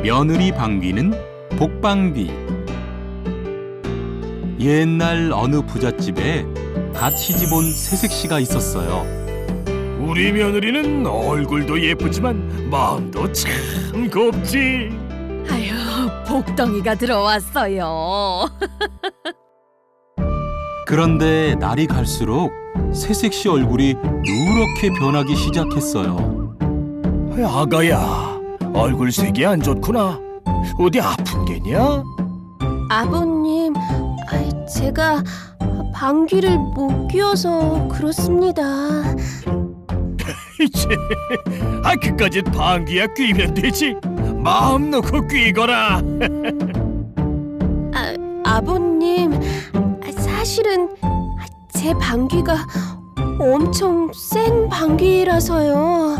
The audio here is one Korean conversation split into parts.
며느리 방귀는 복방귀. 옛날 어느 부잣집에 갓 시집온 새색시가 있었어요. 우리 며느리는 얼굴도 예쁘지만 마음도 참 곱지. 아유, 복덩이가 들어왔어요. 그런데 날이 갈수록 새색시 얼굴이 누렇게 변하기 시작했어요. 아가야, 얼굴색이 안 좋구나. 어디 아픈 게냐? 아버님, 제가 방귀를 못 뀌어서 그렇습니다. 이제 그까짓 방귀야 뀌면 되지. 마음 놓고 뀌거라. 아버님, 사실은 제 방귀가 엄청 센 방귀라서요.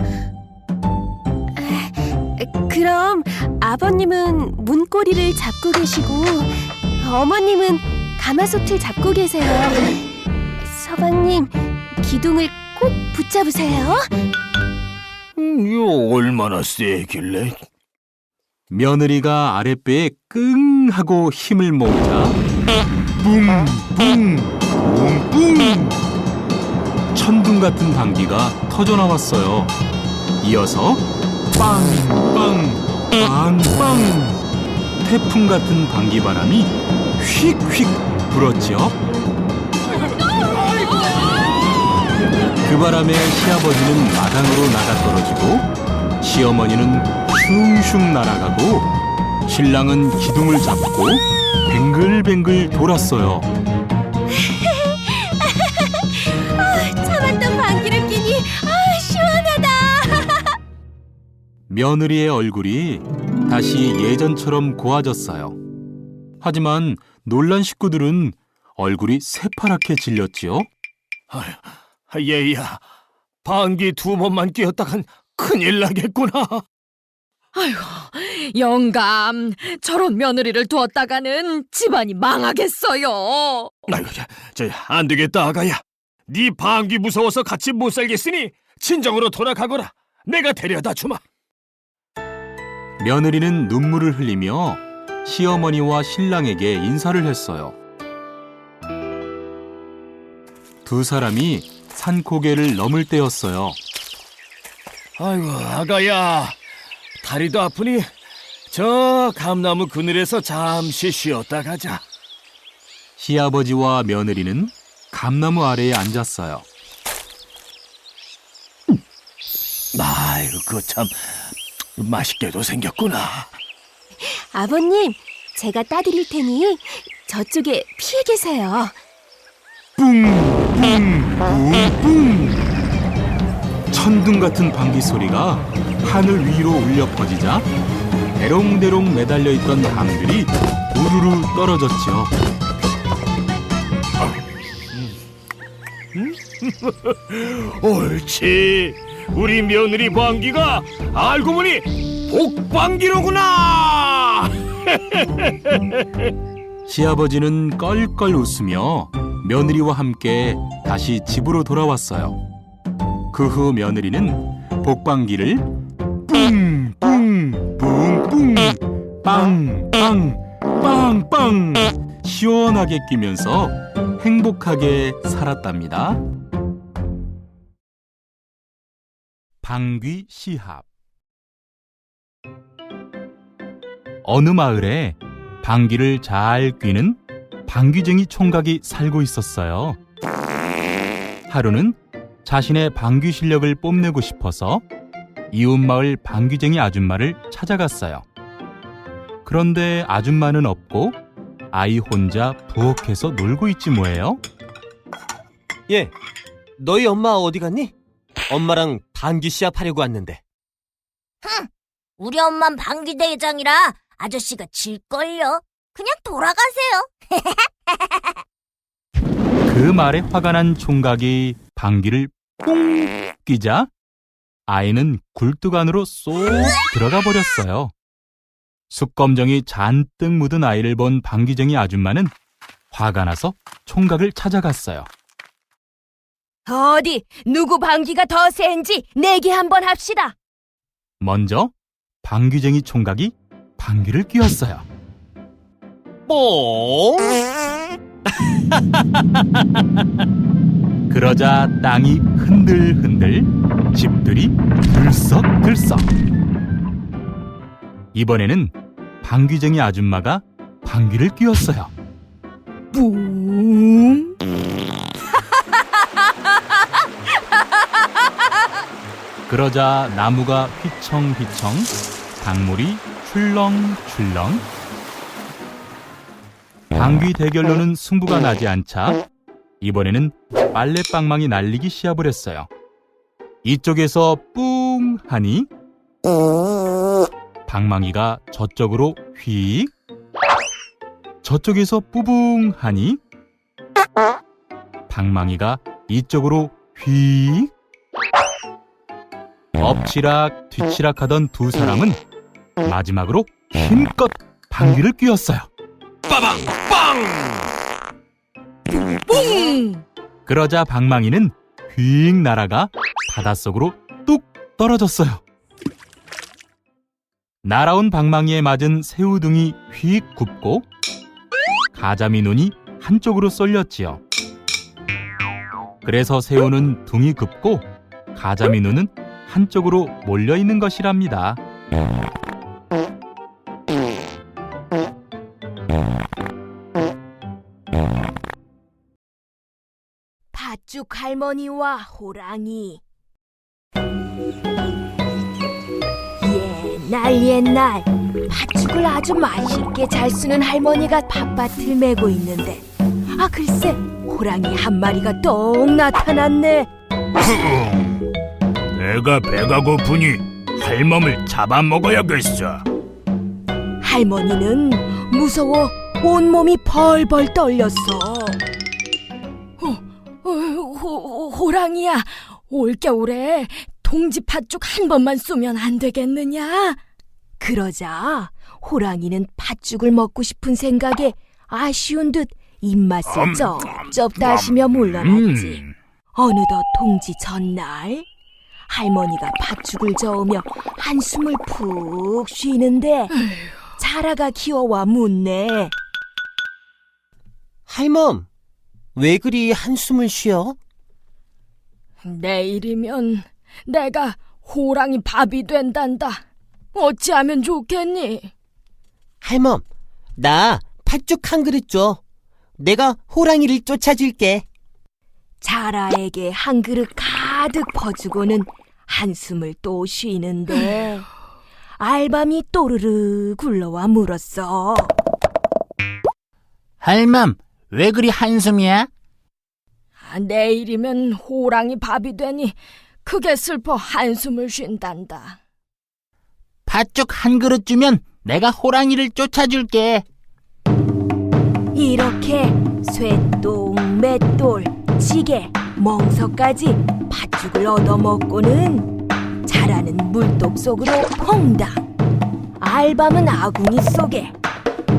그럼 아버님은 문고리를 잡고 계시고 어머님은 가마솥을 잡고 계세요. 서방님, 기둥을 꼭 붙잡으세요. 이거 얼마나 세길래? 며느리가 아랫배에 끙 하고 힘을 모으자 뿡뿡 뿡뿡 천둥 같은 방귀가 터져나왔어요. 이어서 빵빵 빵빵 태풍 같은 방귀바람이 휙휙 불었죠. 그 바람에 시아버지는 마당으로 나가 떨어지고 시어머니는 슝슝 날아가고 신랑은 기둥을 잡고 뱅글뱅글 돌았어요. 참았던 방귀를 끼니 시원하다. 며느리의 얼굴이 다시 예전처럼 고와졌어요. 하지만 놀란 식구들은 얼굴이 새파랗게 질렸지요. 얘야, 방귀 2번만 뀌었다간 큰일 나겠구나. 아이고, 영감, 저런 며느리를 두었다가는 집안이 망하겠어요. 아이고, 안 되겠다, 아가야. 네 방귀 무서워서 같이 못 살겠으니 친정으로 돌아가거라. 내가 데려다 주마. 며느리는 눈물을 흘리며 시어머니와 신랑에게 인사를 했어요. 두 사람이 산고개를 넘을 때였어요. 아이고, 아가야, 다리도 아프니 저 감나무 그늘에서 잠시 쉬었다 가자. 시아버지와 며느리는 감나무 아래에 앉았어요. 아이고, 그 참 맛있게도 생겼구나. 아버님, 제가 따드릴 테니 저쪽에 피해 계세요. 뿡뿡뿡뿡 천둥 같은 방귀 소리가 하늘 위로 울려 퍼지자 대롱대롱 매달려 있던 담들이 우르르 떨어졌죠. 옳지. 우리 며느리 방귀가 알고 보니 복방귀로구나. 시아버지는 껄껄 웃으며 며느리와 함께 다시 집으로 돌아왔어요. 그 후 며느리는 복방귀를 뿡뿡 뿡뿡 빵빵 빵빵 시원하게 끼면서 행복하게 살았답니다. 방귀 시합. 어느 마을에 방귀를 잘 뀌는 방귀쟁이 총각이 살고 있었어요. 하루는 자신의 방귀 실력을 뽐내고 싶어서 이웃마을 방귀쟁이 아줌마를 찾아갔어요. 그런데 아줌마는 없고 아이 혼자 부엌에서 놀고 있지 뭐예요? 예, 너희 엄마 어디 갔니? 엄마랑 방귀 시합 하려고 왔는데. 우리 엄만 방귀 대장이라 아저씨가 질걸요. 그냥 돌아가세요. 그 말에 화가 난 총각이 방귀를 뽕 끼자 아이는 굴뚝 안으로 쏙 들어가 버렸어요. 숯검정이 잔뜩 묻은 아이를 본 방귀쟁이 아줌마는 화가 나서 총각을 찾아갔어요. 어디 누구 방귀가 더 센지 내기 한번 합시다. 먼저 방귀쟁이 총각이 방귀를 뀌었어요. 뽕! 그러자 땅이 흔들흔들, 집들이 들썩들썩. 이번에는 방귀쟁이 아줌마가 방귀를 뀌었어요. 뿡. 그러자 나무가 휘청휘청, 강물이 출렁출렁. 방귀 대결로는 승부가 나지 않자 이번에는 빨래방망이 날리기 시합을 했어요. 이쪽에서 뿡 하니 방망이가 저쪽으로 휙, 저쪽에서 뿌붕 하니 방망이가 이쪽으로 휙. 엎치락 뒤치락 하던 두 사람은 마지막으로 힘껏 방귀를 뀌었어요. 빠방 빵! 뿡. 그러자 방망이는 휙 날아가 바닷속으로 뚝 떨어졌어요. 날아온 방망이에 맞은 새우등이 휙 굽고 가자미 눈이 한쪽으로 쏠렸지요. 그래서 새우는 둥이 굽고 가자미 눈은 한쪽으로 몰려 있는 것이랍니다. 팥죽 할머니와 호랑이. 옛날 팥죽을 아주 맛있게 잘 쓰는 할머니가 팥밭을 메고 있는데, 아 글쎄 호랑이 한 마리가 똥 나타났네. 내가 배가 고프니 할멈을 잡아먹어야겠어. 할머니는 무서워 온몸이 벌벌 떨렸어. 호랑이야, 올겨울에 동지 팥죽 한 번만 쏘면 안 되겠느냐? 그러자 호랑이는 팥죽을 먹고 싶은 생각에 아쉬운 듯 입맛을 쩝쩝 다시며 물러났지. 어느덧 동지 전날, 할머니가 팥죽을 저으며 한숨을 푹 쉬는데 자라가 기어와 묻네. 할멈, 왜 그리 한숨을 쉬어? 내일이면 내가 호랑이 밥이 된단다. 어찌하면 좋겠니? 할멈, 나 팥죽 한 그릇 줘. 내가 호랑이를 쫓아줄게. 자라에게 한 그릇 가득 퍼주고는 한숨을 또 쉬는데 알밤이 또르르 굴러와 물었어. 할멈, 왜 그리 한숨이야? 내일이면 호랑이 밥이 되니 크게 슬퍼 한숨을 쉰단다. 팥죽 한 그릇 주면 내가 호랑이를 쫓아줄게. 이렇게 쇠똥, 맷돌, 지게, 멍석까지 팥죽을 얻어먹고는 자라는 물독 속으로 퐁당, 알밤은 아궁이 속에,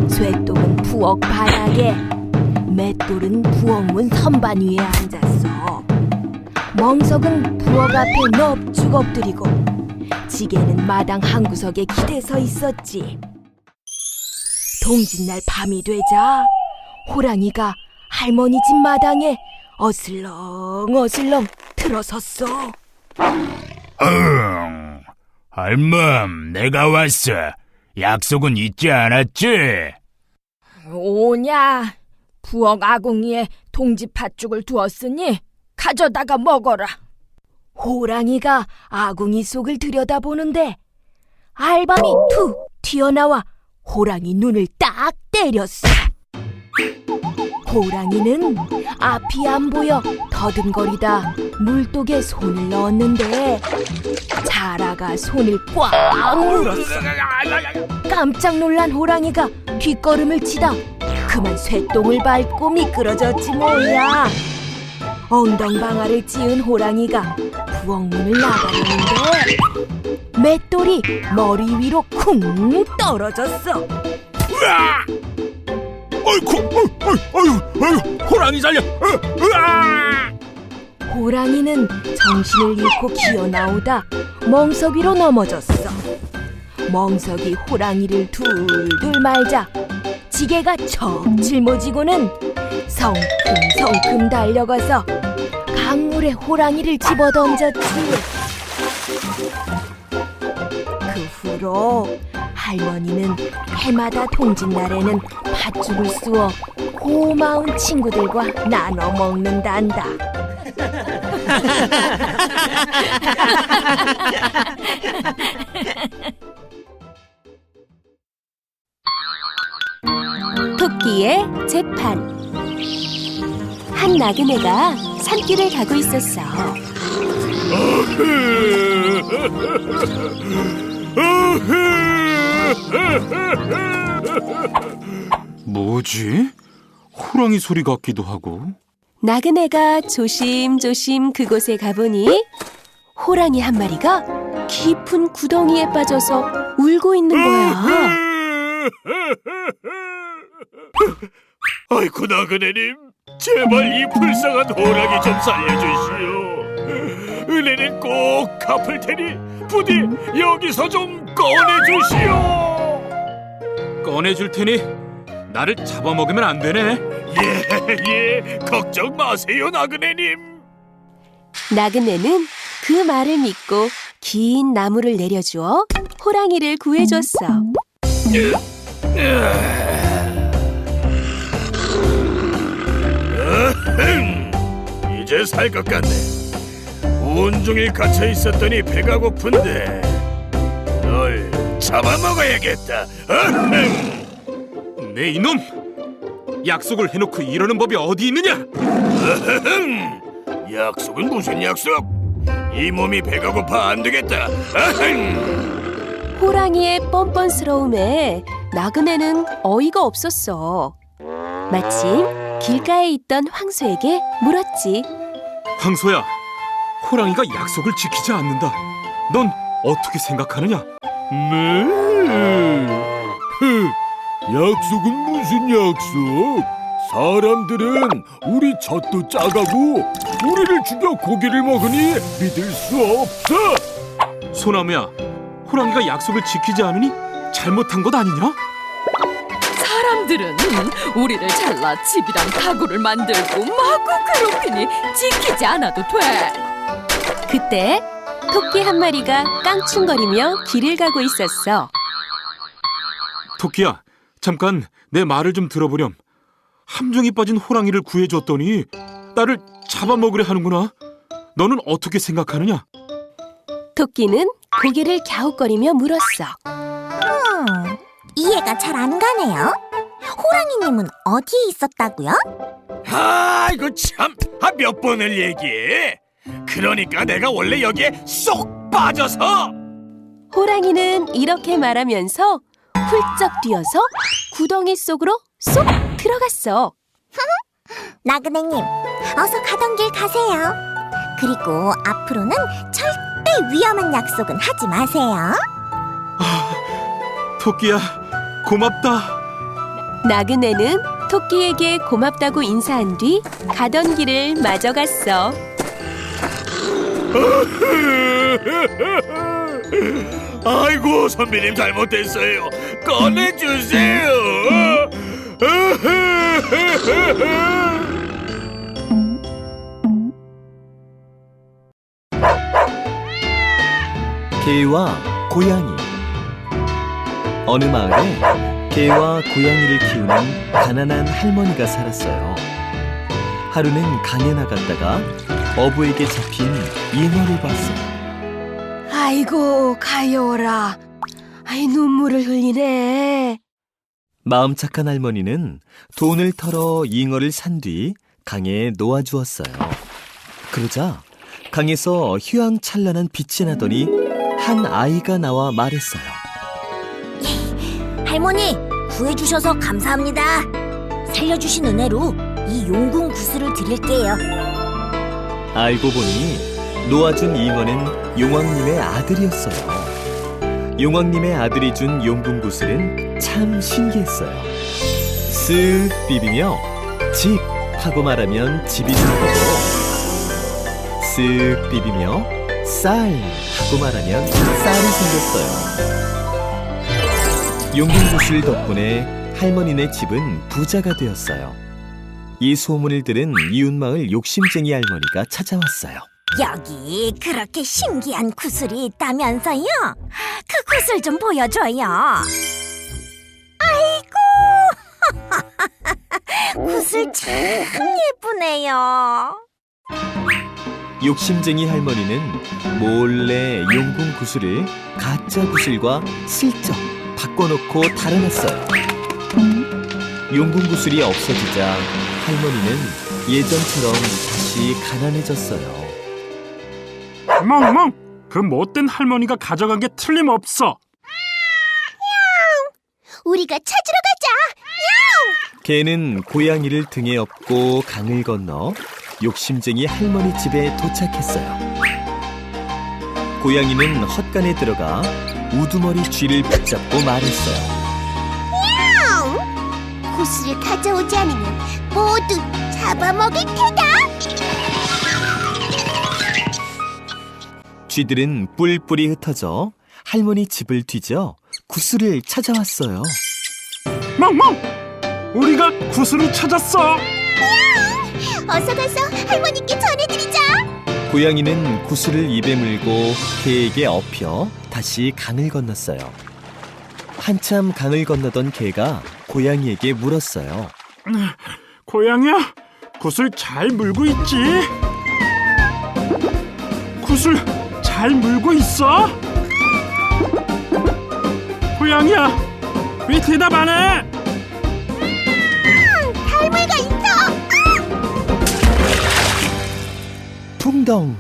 쇠똥은 부엌 바닥에, 맷돌은 부엌 문 선반 위에 앉았어. 멍석은 부엌 앞에 넙죽 엎드리고, 지게는 마당 한 구석에 기대서 있었지. 동짓날 밤이 되자 호랑이가 할머니 집 마당에 어슬렁어슬렁 들어섰어. 할멈, 내가 왔어. 약속은 잊지 않았지? 오냐, 부엌 아궁이에 동지 팥죽을 두었으니 가져다가 먹어라. 호랑이가 아궁이 속을 들여다보는데 알밤이 툭 튀어나와 호랑이 눈을 딱 때렸어. 호랑이는 앞이 안 보여 더듬거리다 물독에 손을 넣었는데 자라가 손을 꽉 물었어. 깜짝 놀란 호랑이가 뒷걸음을 치다 그만 쇠똥을 밟고 미끄러졌지 뭐야. 엉덩방아를 찧은 호랑이가 부엌문을 나가려는데 맷돌이 머리 위로 쿵 떨어졌어. 호랑이 살려! 호랑이는 정신을 잃고 기어나오다 멍석 위로 넘어졌어. 멍석이 호랑이를 둘둘 말자 지게가 척 짊어지고는 성큼성큼 달려가서 강물에 호랑이를 집어던졌지. 그 후로 할머니는 해마다 동짓날에는 팥죽을 쑤어 고마운 친구들과 나눠 먹는단다. 토끼의 재판. 한 나그네가 산길을 가고 있었어. 뭐지? 호랑이 소리 같기도 하고. 나그네가 조심조심 그곳에 가보니 호랑이 한 마리가 깊은 구덩이에 빠져서 울고 있는 거야. 아이고 나그네님, 제발 이 불쌍한 호랑이 좀 살려주시오. 은혜는 꼭 갚을 테니 부디 여기서 좀 꺼내주시오. 꺼내줄 테니 나를 잡아먹으면 안 되네. 예, 걱정 마세요 나그네님. 나그네는 그 말을 믿고 긴 나무를 내려주어 호랑이를 구해줬어. 이제 살 것 같네. 온종일 갇혀 있었더니 배가 고픈데 널 잡아먹어야겠다. 네 이놈! 약속을 해놓고 이러는 법이 어디 있느냐? 약속은 무슨 약속? 이 몸이 배가 고파 안 되겠다. 호랑이의 뻔뻔스러움에 나그네는 어이가 없었어. 마침 길가에 있던 황소에게 물었지. 황소야, 호랑이가 약속을 지키지 않는다. 넌 어떻게 생각하느냐? 약속은 무슨 약속? 사람들은 우리 젖도 짜가고 우리를 죽여 고기를 먹으니 믿을 수 없어. 소나무야, 호랑이가 약속을 지키지 않으니 잘못한 것 아니냐? 사람들은 우리를 잘라 집이랑 가구를 만들고 마구 괴롭히니 지키지 않아도 돼. 그때 토끼 한 마리가 깡충거리며 길을 가고 있었어. 토끼야, 잠깐 내 말을 좀 들어보렴. 함정에 빠진 호랑이를 구해줬더니 나를 잡아먹으려 하는구나. 너는 어떻게 생각하느냐? 토끼는 고개를 갸웃거리며 물었어. 이해가 잘 안 가네요. 호랑이님은 어디에 있었다고요? 이거 참, 몇 번을 얘기해. 그러니까 내가 원래 여기에 쏙 빠져서. 호랑이는 이렇게 말하면서 훌쩍 뛰어서 구덩이 속으로 쏙 들어갔어. 나그네님, 어서 가던 길 가세요. 그리고 앞으로는 절대 위험한 약속은 하지 마세요. 토끼야, 고맙다. 나그네는 토끼에게 고맙다고 인사한 뒤 가던 길을 마저 갔어. 아이고 선배님 잘못했어요. 꺼내주세요. 개와 고양이. 어느 마을에 개와 고양이를 키우는 가난한 할머니가 살았어요. 하루는 강에 나갔다가 어부에게 잡힌 잉어를 봤어요. 아이고 가여워라. 아이 눈물을 흘리네. 마음 착한 할머니는 돈을 털어 잉어를 산 뒤 강에 놓아주었어요. 그러자 강에서 휘황찬란한 빛이 나더니 한 아이가 나와 말했어요. 할머니, 구해주셔서 감사합니다. 살려주신 은혜로 이 용궁 구슬을 드릴게요. 알고 보니 놓아준 잉어는 용왕님의 아들이었어요. 용왕님의 아들이 준 용궁구슬은 참 신기했어요. 쓱 비비며 집 하고 말하면 집이 된 거고, 쓱 비비며 쌀 하고 말하면 쌀이 생겼어요. 용궁구슬 덕분에 할머니네 집은 부자가 되었어요. 이 소문을 들은 이웃마을 욕심쟁이 할머니가 찾아왔어요. 여기 그렇게 신기한 구슬이 있다면서요? 그 구슬 좀 보여줘요. 아이고, 구슬 참 예쁘네요. 욕심쟁이 할머니는 몰래 용궁 구슬을 가짜 구슬과 슬쩍 바꿔놓고 달아났어요. 용궁 구슬이 없어지자 할머니는 예전처럼 다시 가난해졌어요. 멍멍, 그 못된 할머니가 가져간 게 틀림없어. 우리가 찾으러 가자. 개는 고양이를 등에 업고 강을 건너 욕심쟁이 할머니 집에 도착했어요. 고양이는 헛간에 들어가 우두머리 쥐를 붙잡고 말했어요. 구슬을 가져오지 않으면 모두 잡아먹을 테다. 쥐들은 뿔뿔이 흩어져 할머니 집을 뒤져 구슬을 찾아왔어요. 멍멍, 우리가 구슬을 찾았어. 어서 가서 할머니께 전해드리자. 고양이는 구슬을 입에 물고 개에게 업혀 다시 강을 건넜어요. 한참 강을 건너던 개가 고양이에게 물었어요. 고양이야, 구슬 잘 물고 있지? 구슬 잘 물고 있어? 고양이야, 왜 대답 안 해? 잘 물고 있어. 풍덩!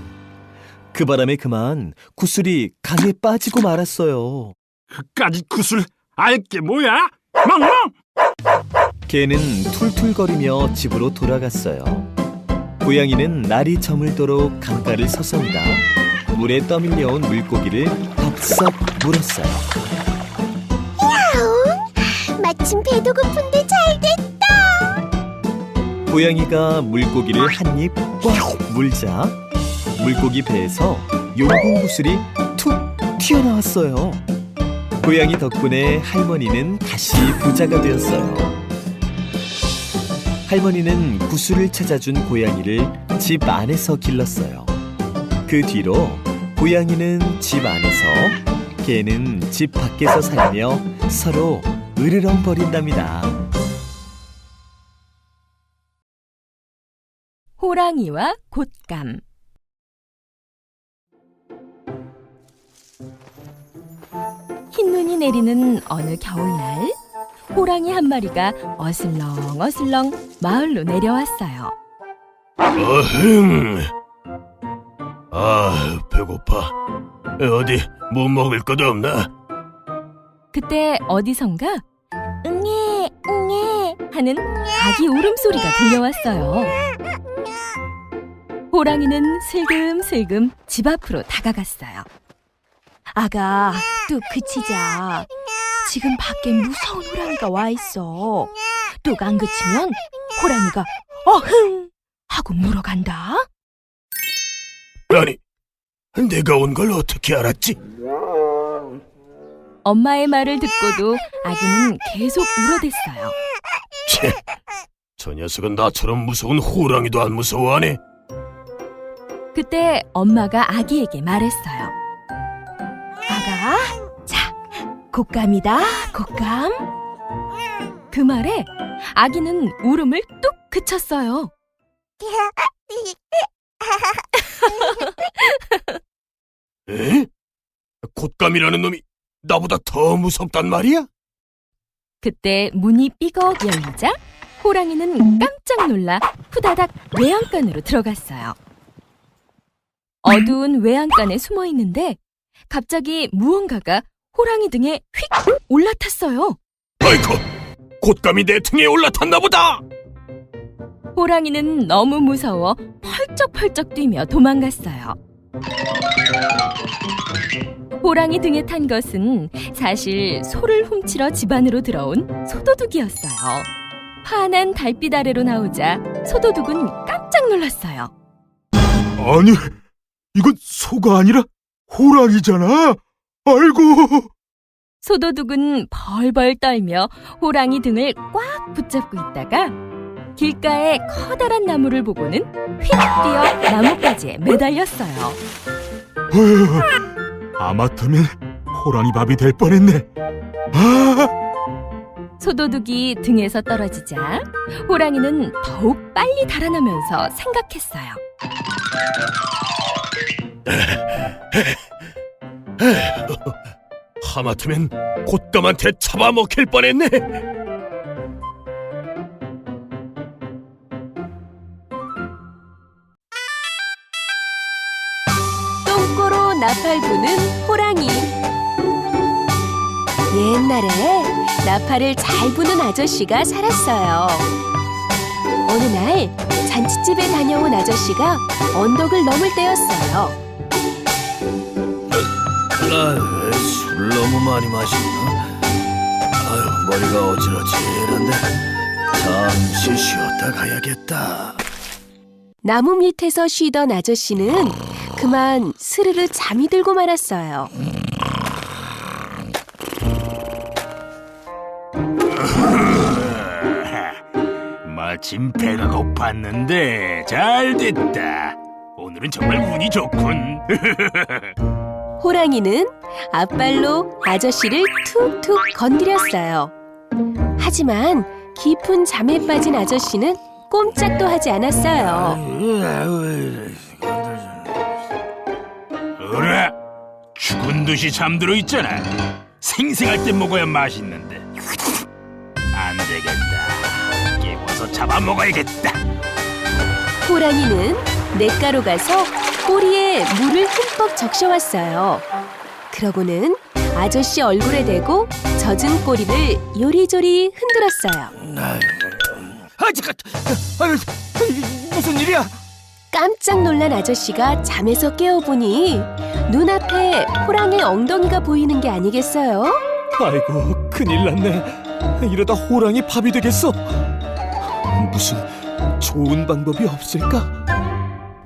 그 바람에 그만 구슬이 강에 빠지고 말았어요. 그까짓 구슬 알게 뭐야? 멍멍! 개는 툴툴거리며 집으로 돌아갔어요. 고양이는 날이 저물도록 강가를 서성이다 물에 떠밀려온 물고기를 덥석 물었어요. 마침 배도 고픈데 잘 됐다. 고양이가 물고기를 한 입 꽉 물자 물고기 배에서 용궁 구슬이 툭 튀어나왔어요. 고양이 덕분에 할머니는 다시 부자가 되었어요. 할머니는 구슬을 찾아준 고양이를 집 안에서 길렀어요. 그 뒤로 고양이는 집 안에서, 개는 집 밖에서 살며 서로 으르렁거린답니다. 호랑이와 곶감. 흰눈이 내리는 어느 겨울날, 호랑이 한 마리가 어슬렁어슬렁 마을로 내려왔어요. 어흥. 배고파. 어디 뭐 먹을 것 없나? 그때 어디선가 응애, 응애. 하는 아기 울음소리가 들려왔어요. 호랑이는 슬금슬금 집 앞으로 다가갔어요. 아가, 뚝 그치자. 지금 밖에 무서운 호랑이가 와 있어. 뚝 안 그치면 호랑이가 어흥 하고 물어간다. 아니, 내가 온 걸 어떻게 알았지? 엄마의 말을 듣고도 아기는 계속 울어댔어요. 채, 저 녀석은 나처럼 무서운 호랑이도 안 무서워하네. 그때 엄마가 아기에게 말했어요. 아가, 자, 곶감이다, 곶감. 그 말에 아기는 울음을 뚝 그쳤어요. 에? 곶감이라는 놈이 나보다 더 무섭단 말이야? 그때 문이 삐걱 열리자 호랑이는 깜짝 놀라 후다닥 외양간으로 들어갔어요. 어두운 외양간에 숨어 있는데 갑자기 무언가가 호랑이 등에 휙 올라탔어요. 아이고, 곶감이 내 등에 올라탔나 보다! 호랑이는 너무 무서워 펄쩍펄쩍 뛰며 도망갔어요. 호랑이 등에 탄 것은 사실 소를 훔치러 집 안으로 들어온 소도둑이었어요. 환한 달빛 아래로 나오자 소도둑은 깜짝 놀랐어요. 아니, 이건 소가 아니라 호랑이잖아. 아이고, 소도둑은 벌벌 떨며 호랑이 등을 꽉 붙잡고 있다가 길가에 커다란 나무를 보고는 휙 뛰어 나뭇가지에 매달렸어요. 아마터면 호랑이 밥이 될 뻔했네. 아! 소도둑이 등에서 떨어지자 호랑이는 더욱 빨리 달아나면서 생각했어요. 하마터면 곶감한테 잡아먹힐 뻔했네. 똥꼬로 나팔 부는 호랑이. 옛날에 나팔을 잘 부는 아저씨가 살았어요. 어느 날 잔치집에 다녀온 아저씨가 언덕을 넘을 때였어요. 술 너무 많이 마셨나? 아유, 머리가 어지러지는데 잠시 쉬었다 가야겠다. 나무 밑에서 쉬던 아저씨는 그만 스르르 잠이 들고 말았어요. 마침 배가 고팠는데 잘 됐다. 오늘은 정말 운이 좋군. 호랑이는 앞발로 아저씨를 툭툭 건드렸어요. 하지만 깊은 잠에 빠진 아저씨는 꼼짝도 하지 않았어요. 어라, 죽은 듯이 잠들어 있잖아. 생생할 때 먹어야 맛있는데. 안 되겠다. 깨워서 잡아먹어야겠다. 호랑이는 냇가로 가서 꼬리에 물을 흠뻑 적셔왔어요. 그러고는 아저씨 얼굴에 대고 젖은 꼬리를 요리조리 흔들었어요. 무슨 일이야? 깜짝 놀란 아저씨가 잠에서 깨어보니 눈앞에 호랑이 엉덩이가 보이는 게 아니겠어요? 아이고, 큰일 났네. 이러다 호랑이 밥이 되겠어. 무슨 좋은 방법이 없을까?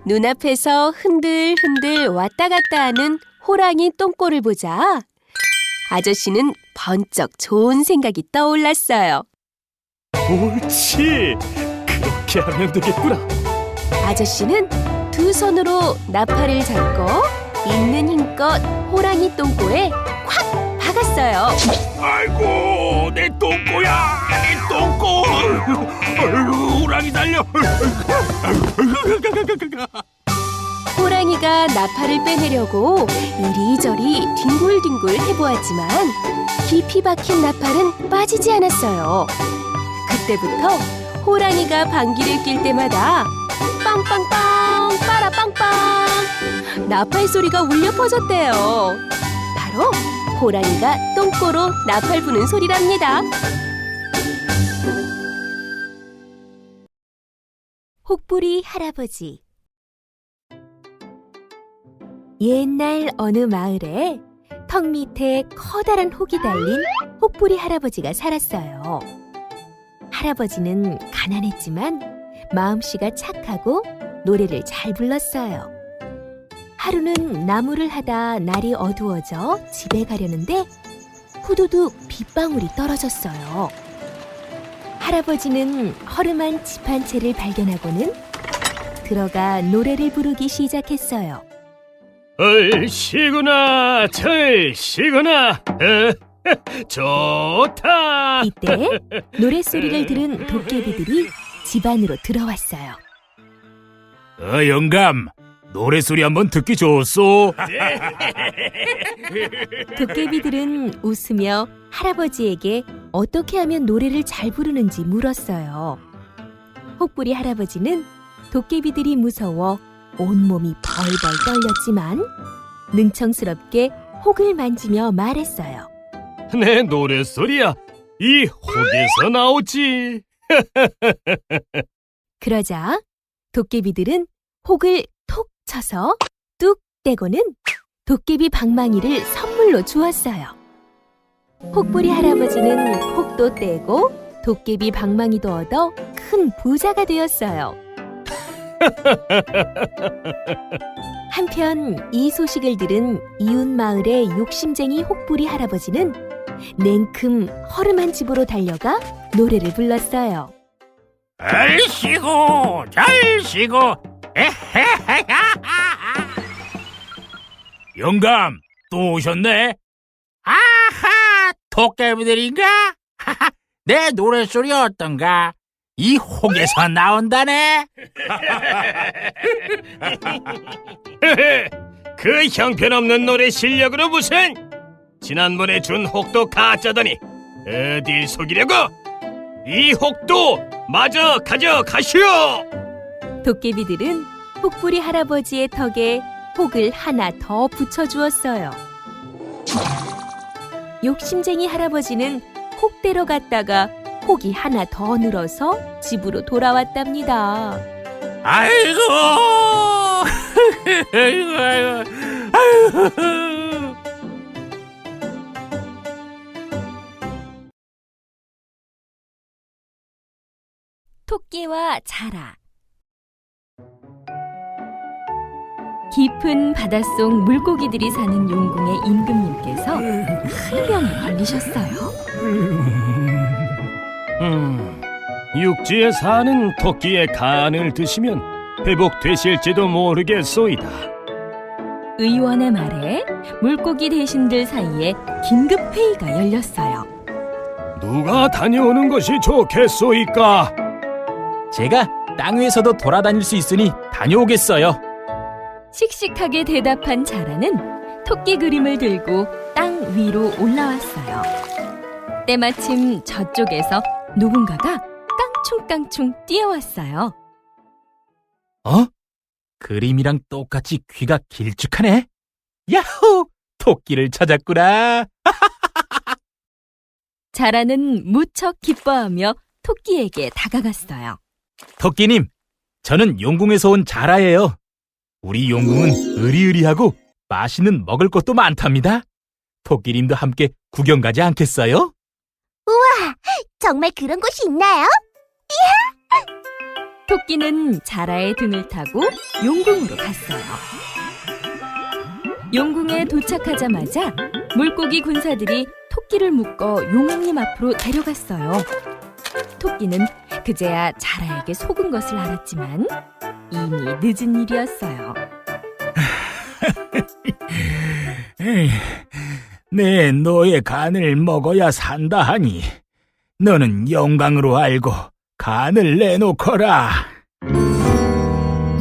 눈앞에서 흔들흔들 왔다 갔다 하는 호랑이 똥꼬를 보자 아저씨는 번쩍 좋은 생각이 떠올랐어요. 옳지, 그렇게 하면 되겠구나. 아저씨는 두 손으로 나팔을 잡고 있는 힘껏 호랑이 똥꼬에 콱 박았어요. 아이고, 내 똥꼬야, 내 똥꼬. 아이고, 호랑이 달려. 호랑이가 나팔을 빼내려고 이리저리 뒹굴뒹굴 해보았지만 깊이 박힌 나팔은 빠지지 않았어요. 그때부터 호랑이가 방귀를 낄 때마다 빵빵빵 빠라빵빵 나팔 소리가 울려 퍼졌대요. 바로 호랑이가 똥꼬로 나팔 부는 소리랍니다. 혹부리 할아버지. 옛날 어느 마을에 턱 밑에 커다란 혹이 달린 혹부리 할아버지가 살았어요. 할아버지는 가난했지만 마음씨가 착하고 노래를 잘 불렀어요. 하루는 나무를 하다 날이 어두워져 집에 가려는데 후두둑 빗방울이 떨어졌어요. 할아버지는 허름한 집 한 채를 발견하고는 들어가 노래를 부르기 시작했어요. 얼씨구나, 절씨구나, 좋다. 이때 노랫소리를 들은 도깨비들이 집 안으로 들어왔어요. 영감, 노래소리 한번 듣기 좋소. 도깨비들은 웃으며 할아버지에게 어떻게 하면 노래를 잘 부르는지 물었어요. 혹부리 할아버지는 도깨비들이 무서워 온몸이 벌벌 떨렸지만 능청스럽게 혹을 만지며 말했어요. 내 노랫소리야, 이 혹에서 나오지. 그러자 도깨비들은 혹을 톡 쳐서 뚝 떼고는 도깨비 방망이를 선물로 주었어요. 혹부리 할아버지는 혹도 떼고 도깨비 방망이도 얻어 큰 부자가 되었어요. 한편 이 소식을 들은 이웃 마을의 욕심쟁이 혹부리 할아버지는 냉큼 허름한 집으로 달려가 노래를 불렀어요. 잘 쉬고 잘 쉬고 영감, 또 오셨네? 아하, 도깨비들인가? 내 노랫소리 어떤가? 이 혹에서 나온다네. 그 형편없는 노래 실력으로 무슨? 지난번에 준 혹도 가짜더니 어딜 속이려고? 이 혹도 마저 가져가시오! 도깨비들은 혹부리 할아버지의 턱에 혹을 하나 더 붙여주었어요. 욕심쟁이 할아버지는 혹대로 갔다가 혹이 하나 더 늘어서 집으로 돌아왔답니다. 아이고, 아이고. 토끼와 자라. 깊은 바닷속 물고기들이 사는 용궁의 임금님께서 큰 병에 걸리셨어요. 육지에 사는 토끼의 간을 드시면 회복되실지도 모르겠소이다. 의원의 말에 물고기 대신들 사이에 긴급 회의가 열렸어요. 누가 다녀오는 것이 좋겠소이까? 제가 땅 위에서도 돌아다닐 수 있으니 다녀오겠어요. 씩씩하게 대답한 자라는 토끼 그림을 들고 땅 위로 올라왔어요. 때마침 저쪽에서 누군가가 깡충깡충 뛰어왔어요. 어? 그림이랑 똑같이 귀가 길쭉하네. 야호! 토끼를 찾았구나. 자라는 무척 기뻐하며 토끼에게 다가갔어요. 토끼님, 저는 용궁에서 온 자라예요. 우리 용궁은 으리으리하고 맛있는 먹을 것도 많답니다. 토끼님도 함께 구경 가지 않겠어요? 정말 그런 곳이 있나요? 토끼는 자라의 등을 타고 용궁으로 갔어요. 용궁에 도착하자마자 물고기 군사들이 토끼를 묶어 용왕님 앞으로 데려갔어요. 토끼는 그제야 자라에게 속은 것을 알았지만 이미 늦은 일이었어요. 내 너의 간을 먹어야 산다 하니 너는 영광으로 알고 간을 내놓거라.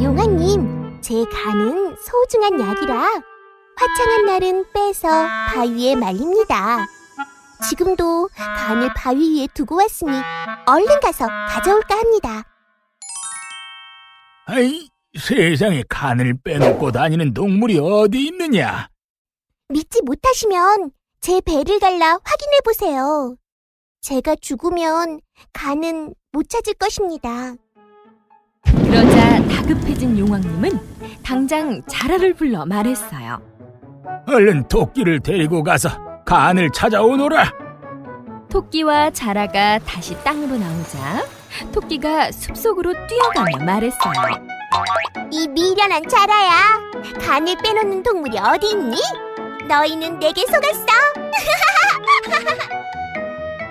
용왕님, 제 간은 소중한 약이라 화창한 날은 빼서 바위에 말립니다. 지금도 간을 바위 위에 두고 왔으니 얼른 가서 가져올까 합니다. 아이, 세상에 간을 빼놓고 다니는 동물이 어디 있느냐? 믿지 못하시면 제 배를 갈라 확인해 보세요. 제가 죽으면 간은 못 찾을 것입니다. 그러자 다급해진 용왕님은 당장 자라를 불러 말했어요. 얼른 토끼를 데리고 가서 간을 찾아오너라. 토끼와 자라가 다시 땅으로 나오자 토끼가 숲속으로 뛰어가며 말했어요. 이 미련한 자라야, 간을 빼놓는 동물이 어디 있니? 너희는 내게 속았어.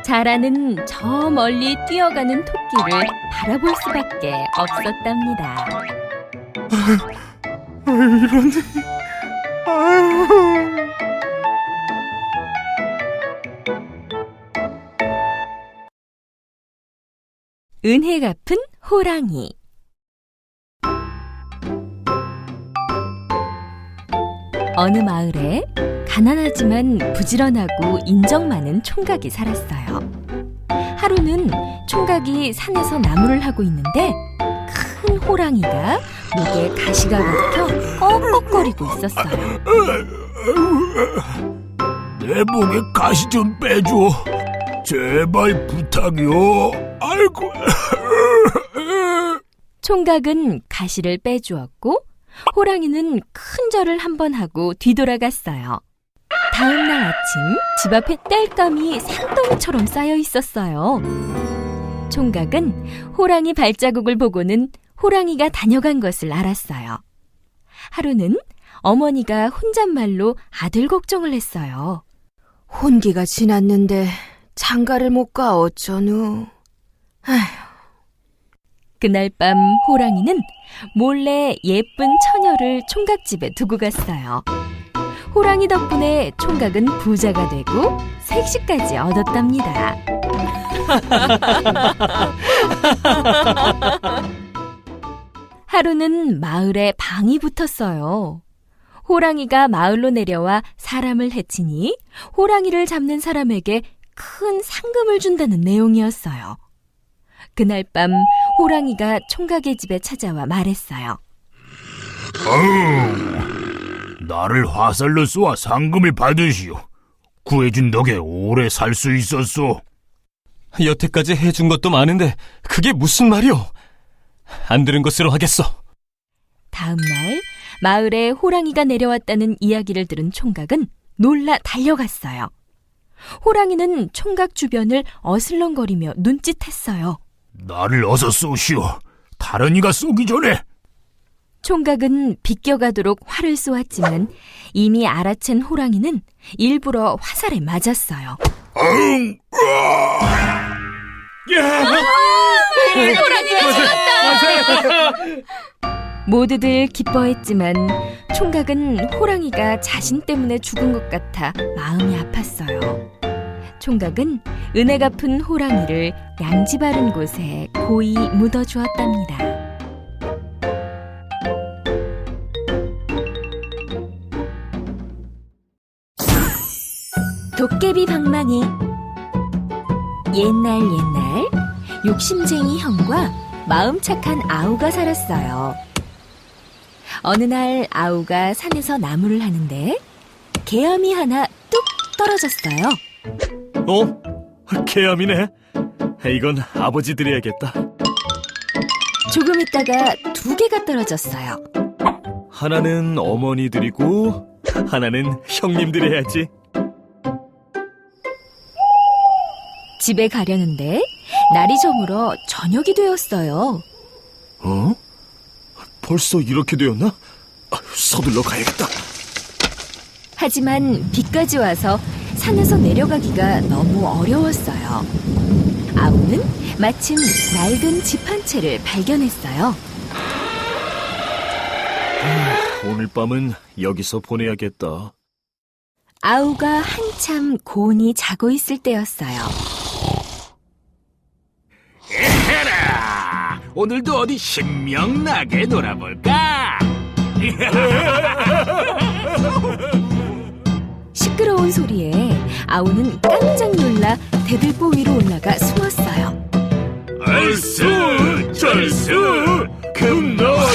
자라는 저 멀리 뛰어가는 토끼를 바라볼 수밖에 없었답니다. 은혜 갚은 호랑이. 어느 마을에 가난하지만 부지런하고 인정 많은 총각이 살았어요. 하루는 총각이 산에서 나무를 하고 있는데 큰 호랑이가 목에 가시가 박혀 꺽꺽거리고 있었어요. 내 목에 가시 좀 빼줘. 제발 부탁이요. 아이고. 총각은 가시를 빼주었고 호랑이는 큰 절을 한번 하고 뒤돌아갔어요. 다음 날 아침 집 앞에 땔감이 산더미처럼 쌓여 있었어요. 총각은 호랑이 발자국을 보고는 호랑이가 다녀간 것을 알았어요. 하루는 어머니가 혼잣말로 아들 걱정을 했어요. 혼기가 지났는데 장가를 못 가 어쩌누. 아휴. 그날 밤 호랑이는 몰래 예쁜 처녀를 총각집에 두고 갔어요. 호랑이 덕분에 총각은 부자가 되고 색시까지 얻었답니다. 하루는 마을에 방이 붙었어요. 호랑이가 마을로 내려와 사람을 해치니 호랑이를 잡는 사람에게 큰 상금을 준다는 내용이었어요. 그날 밤 호랑이가 총각의 집에 찾아와 말했어요. 나를 화살로 쏘아 상금을 받으시오. 구해준 덕에 오래 살 수 있었소. 여태까지 해준 것도 많은데 그게 무슨 말이오? 안 들은 것으로 하겠어. 다음 날 마을에 호랑이가 내려왔다는 이야기를 들은 총각은 놀라 달려갔어요. 호랑이는 총각 주변을 어슬렁거리며 눈짓했어요. 나를 어서 쏘시오. 다른 이가 쏘기 전에. 총각은 비껴가도록 활을 쏘았지만 이미 알아챈 호랑이는 일부러 화살에 맞았어요. 호랑이가 죽었다! 모두들 기뻐했지만 총각은 호랑이가 자신 때문에 죽은 것 같아 마음이 아팠어요. 총각은 은혜 갚은 호랑이를 양지 바른 곳에 고이 묻어주었답니다. 도깨비 방망이. 옛날 욕심쟁이 형과 마음 착한 아우가 살았어요. 어느 날 아우가 산에서 나무를 하는데 개암이 하나 뚝 떨어졌어요. 개암이네. 이건 아버지 드려야겠다. 조금 있다가 2개가 떨어졌어요. 하나는 어머니 드리고 하나는 형님 드려야지. 집에 가려는데 날이 저물어 저녁이 되었어요. 벌써 이렇게 되었나? 서둘러 가야겠다. 하지만 비까지 와서 산에서 내려가기가 너무 어려웠어요. 아우는 마침 낡은 집 한 채를 발견했어요. 오늘 밤은 여기서 보내야겠다. 아우가 한참 곤히 자고 있을 때였어요. 에헤라, 오늘도 어디 신명나게 놀아볼까? 시끄러운 소리에 아우는 깜짝 놀라 대들보 위로 올라가 숨었어요. 얼쑤 절쑤 금나와라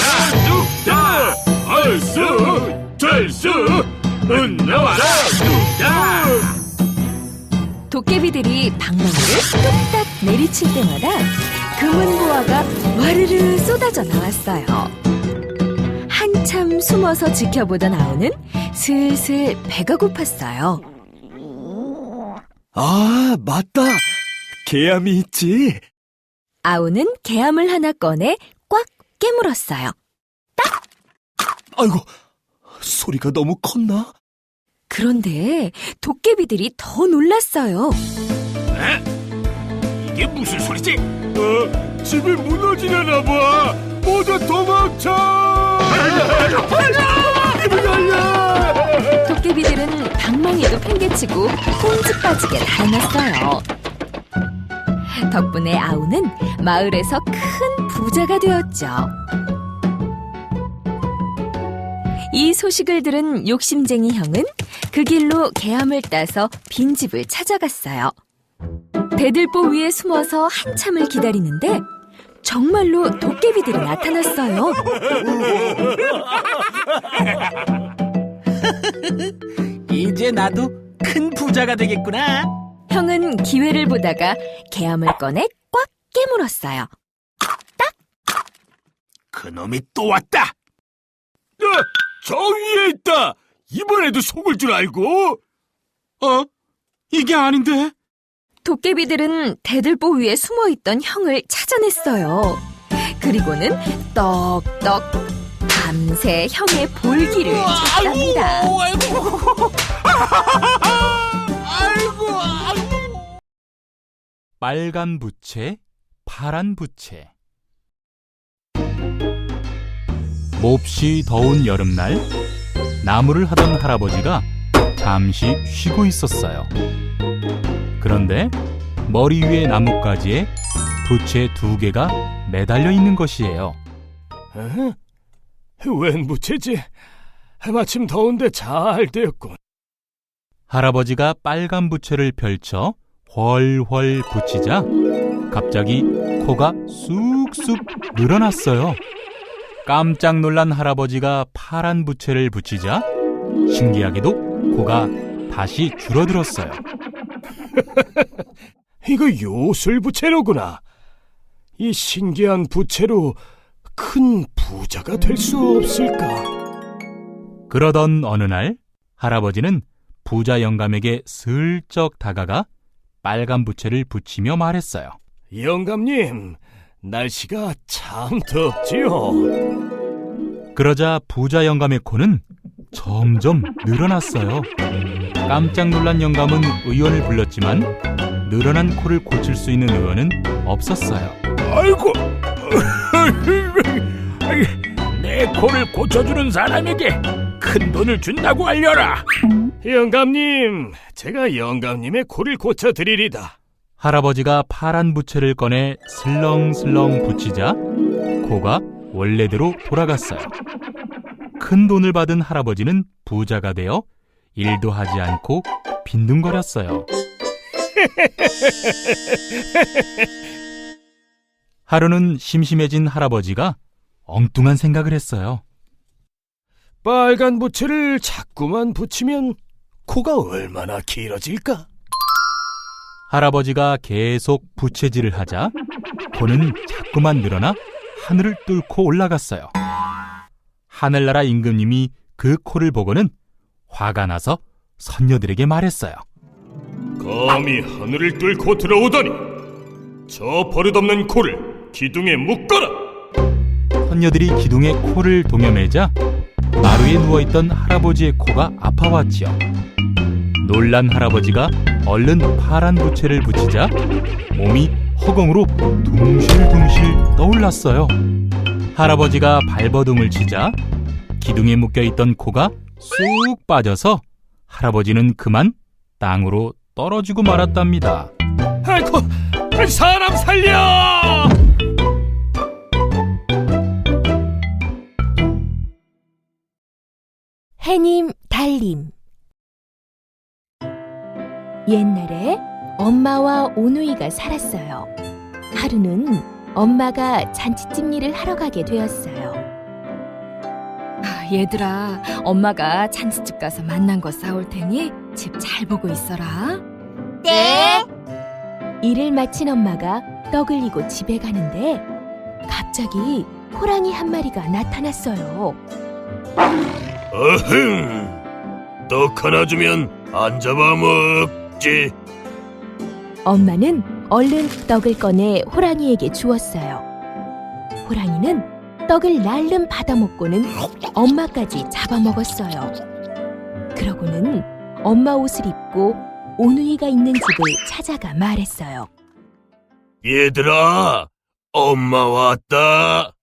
뚝딱. 얼쑤 절쑤 은나와라 뚝딱. 도깨비들이 방망이를 뚝딱 내리칠 때마다 금은보화가 와르르 쏟아져 나왔어요. 한참 숨어서 지켜보던 아우는 슬슬 배가 고팠어요. 아, 맞다. 개암이 있지. 아우는 개암을 하나 꺼내 꽉 깨물었어요. 아이고, 소리가 너무 컸나? 그런데 도깨비들이 더 놀랐어요. 이게 무슨 소리지? 집이 무너지려나 봐. 모두 도망쳐. 도깨비들은 방망이도 팽개치고 꽁지 빠지게 달아났어요. 덕분에 아우는 마을에서 큰 부자가 되었죠. 이 소식을 들은 욕심쟁이 형은 그 길로 개암을 따서 빈집을 찾아갔어요. 대들보 위에 숨어서 한참을 기다리는데 정말로 도깨비들이 나타났어요. 이제 나도 큰 부자가 되겠구나. 형은 기회를 보다가 개암을 꺼내 꽉 깨물었어요. 그놈이 또 왔다. 저 위에 있다. 이번에도 속을 줄 알고. 이게 아닌데. 도깨비들은 대들보 위에 숨어있던 형을 찾아냈어요. 그리고는 떡떡 밤새 형의 볼기를 찾답니다. 아이고. 빨간 부채, 파란 부채. 몹시 더운 여름날, 나무를 하던 할아버지가 잠시 쉬고 있었어요. 그런데 머리 위에 나뭇가지에 부채 2개가 매달려 있는 것이에요. 웬 부채지? 마침 더운데 잘 되었군. 할아버지가 빨간 부채를 펼쳐 훨훨 붙이자 갑자기 코가 쑥쑥 늘어났어요. 깜짝 놀란 할아버지가 파란 부채를 붙이자 신기하게도 코가 다시 줄어들었어요. 이거 요술 부채로구나. 이 신기한 부채로 큰 부자가 될 수 없을까? 그러던 어느 날 할아버지는 부자 영감에게 슬쩍 다가가 빨간 부채를 붙이며 말했어요. 영감님, 날씨가 참 덥지요. 그러자 부자 영감의 코는 점점 늘어났어요. 깜짝 놀란 영감은 의원을 불렀지만 늘어난 코를 고칠 수 있는 의원은 없었어요. 아이고, 내 코를 고쳐주는 사람에게 큰 돈을 준다고 알려라. 영감님, 제가 영감님의 코를 고쳐드리리다. 할아버지가 파란 부채를 꺼내 슬렁슬렁 붙이자 코가 원래대로 돌아갔어요. 큰 돈을 받은 할아버지는 부자가 되어 일도 하지 않고 빈둥거렸어요. 하루는 심심해진 할아버지가 엉뚱한 생각을 했어요. 빨간 부채를 자꾸만 붙이면 코가 얼마나 길어질까? 할아버지가 계속 부채질을 하자 코는 자꾸만 늘어나 하늘을 뚫고 올라갔어요. 하늘나라 임금님이 그 코를 보고는 화가 나서 선녀들에게 말했어요. 감히 하늘을 뚫고 들어오다니! 저 버릇없는 코를 기둥에 묶어라! 선녀들이 기둥에 코를 동여매자 마루에 누워있던 할아버지의 코가 아파왔지요. 놀란 할아버지가 얼른 파란 부채를 붙이자 몸이 허공으로 둥실둥실 떠올랐어요. 할아버지가 발버둥을 치자 기둥에 묶여있던 코가 쑥 빠져서 할아버지는 그만 땅으로 떨어지고 말았답니다. 아이고, 사람 살려! 해님 달님. 옛날에 엄마와 오누이가 살았어요. 하루는 엄마가 잔치집 일을 하러 가게 되었어요. 얘들아, 엄마가 잔치집 가서 만난 거 싸올 테니 집 잘 보고 있어라. 네. 일을 마친 엄마가 떡을 이고 집에 가는데 갑자기 호랑이 한 마리가 나타났어요. 어흥! 떡 하나 주면 안 잡아먹지. 엄마는 얼른 떡을 꺼내 호랑이에게 주었어요. 호랑이는 떡을 날름 받아먹고는 엄마까지 잡아먹었어요. 그러고는 엄마 옷을 입고 오누이가 있는 집을 찾아가 말했어요. 얘들아, 엄마 왔다.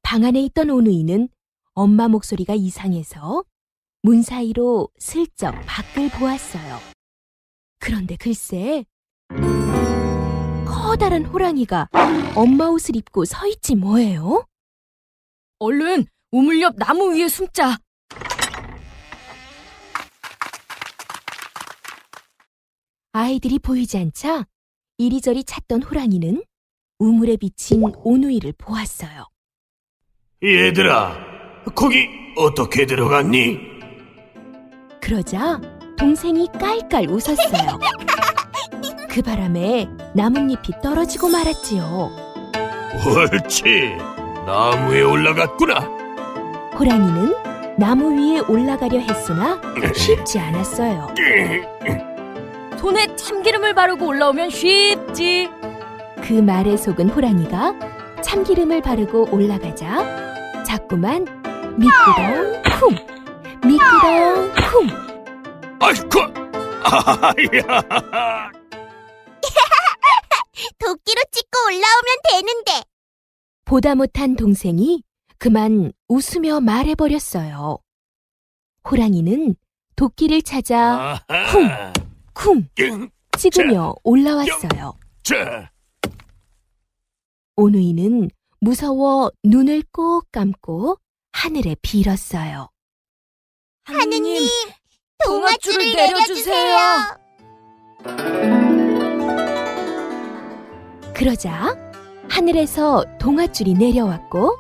방 안에 있던 오누이는 엄마 목소리가 이상해서 문 사이로 슬쩍 밖을 보았어요. 그런데 글쎄, 커다란 호랑이가 엄마 옷을 입고 서 있지 뭐예요? 얼른 우물 옆 나무 위에 숨자. 아이들이 보이지 않자 이리저리 찾던 호랑이는 우물에 비친 오누이를 보았어요. 얘들아, 거기 어떻게 들어갔니? 그러자 동생이 깔깔 웃었어요. 그 바람에 나뭇잎이 떨어지고 말았지요. 옳지, 나무에 올라갔구나. 호랑이는 나무 위에 올라가려 했으나 쉽지 않았어요. 손에 참기름을 바르고 올라오면 쉽지. 그 말에 속은 호랑이가 참기름을 바르고 올라가자 자꾸만 미끄덩 쿵 미끄덩 쿵. 아이고, 아야. 되는데. 보다 못한 동생이 그만 웃으며 말해버렸어요. 호랑이는 도끼를 찾아 쿵 찍으며 올라왔어요. 오누이는 무서워 눈을 꼭 감고 하늘에 빌었어요. 하느님, 동아줄을 내려주세요. 그러자 하늘에서 동아줄이 내려왔고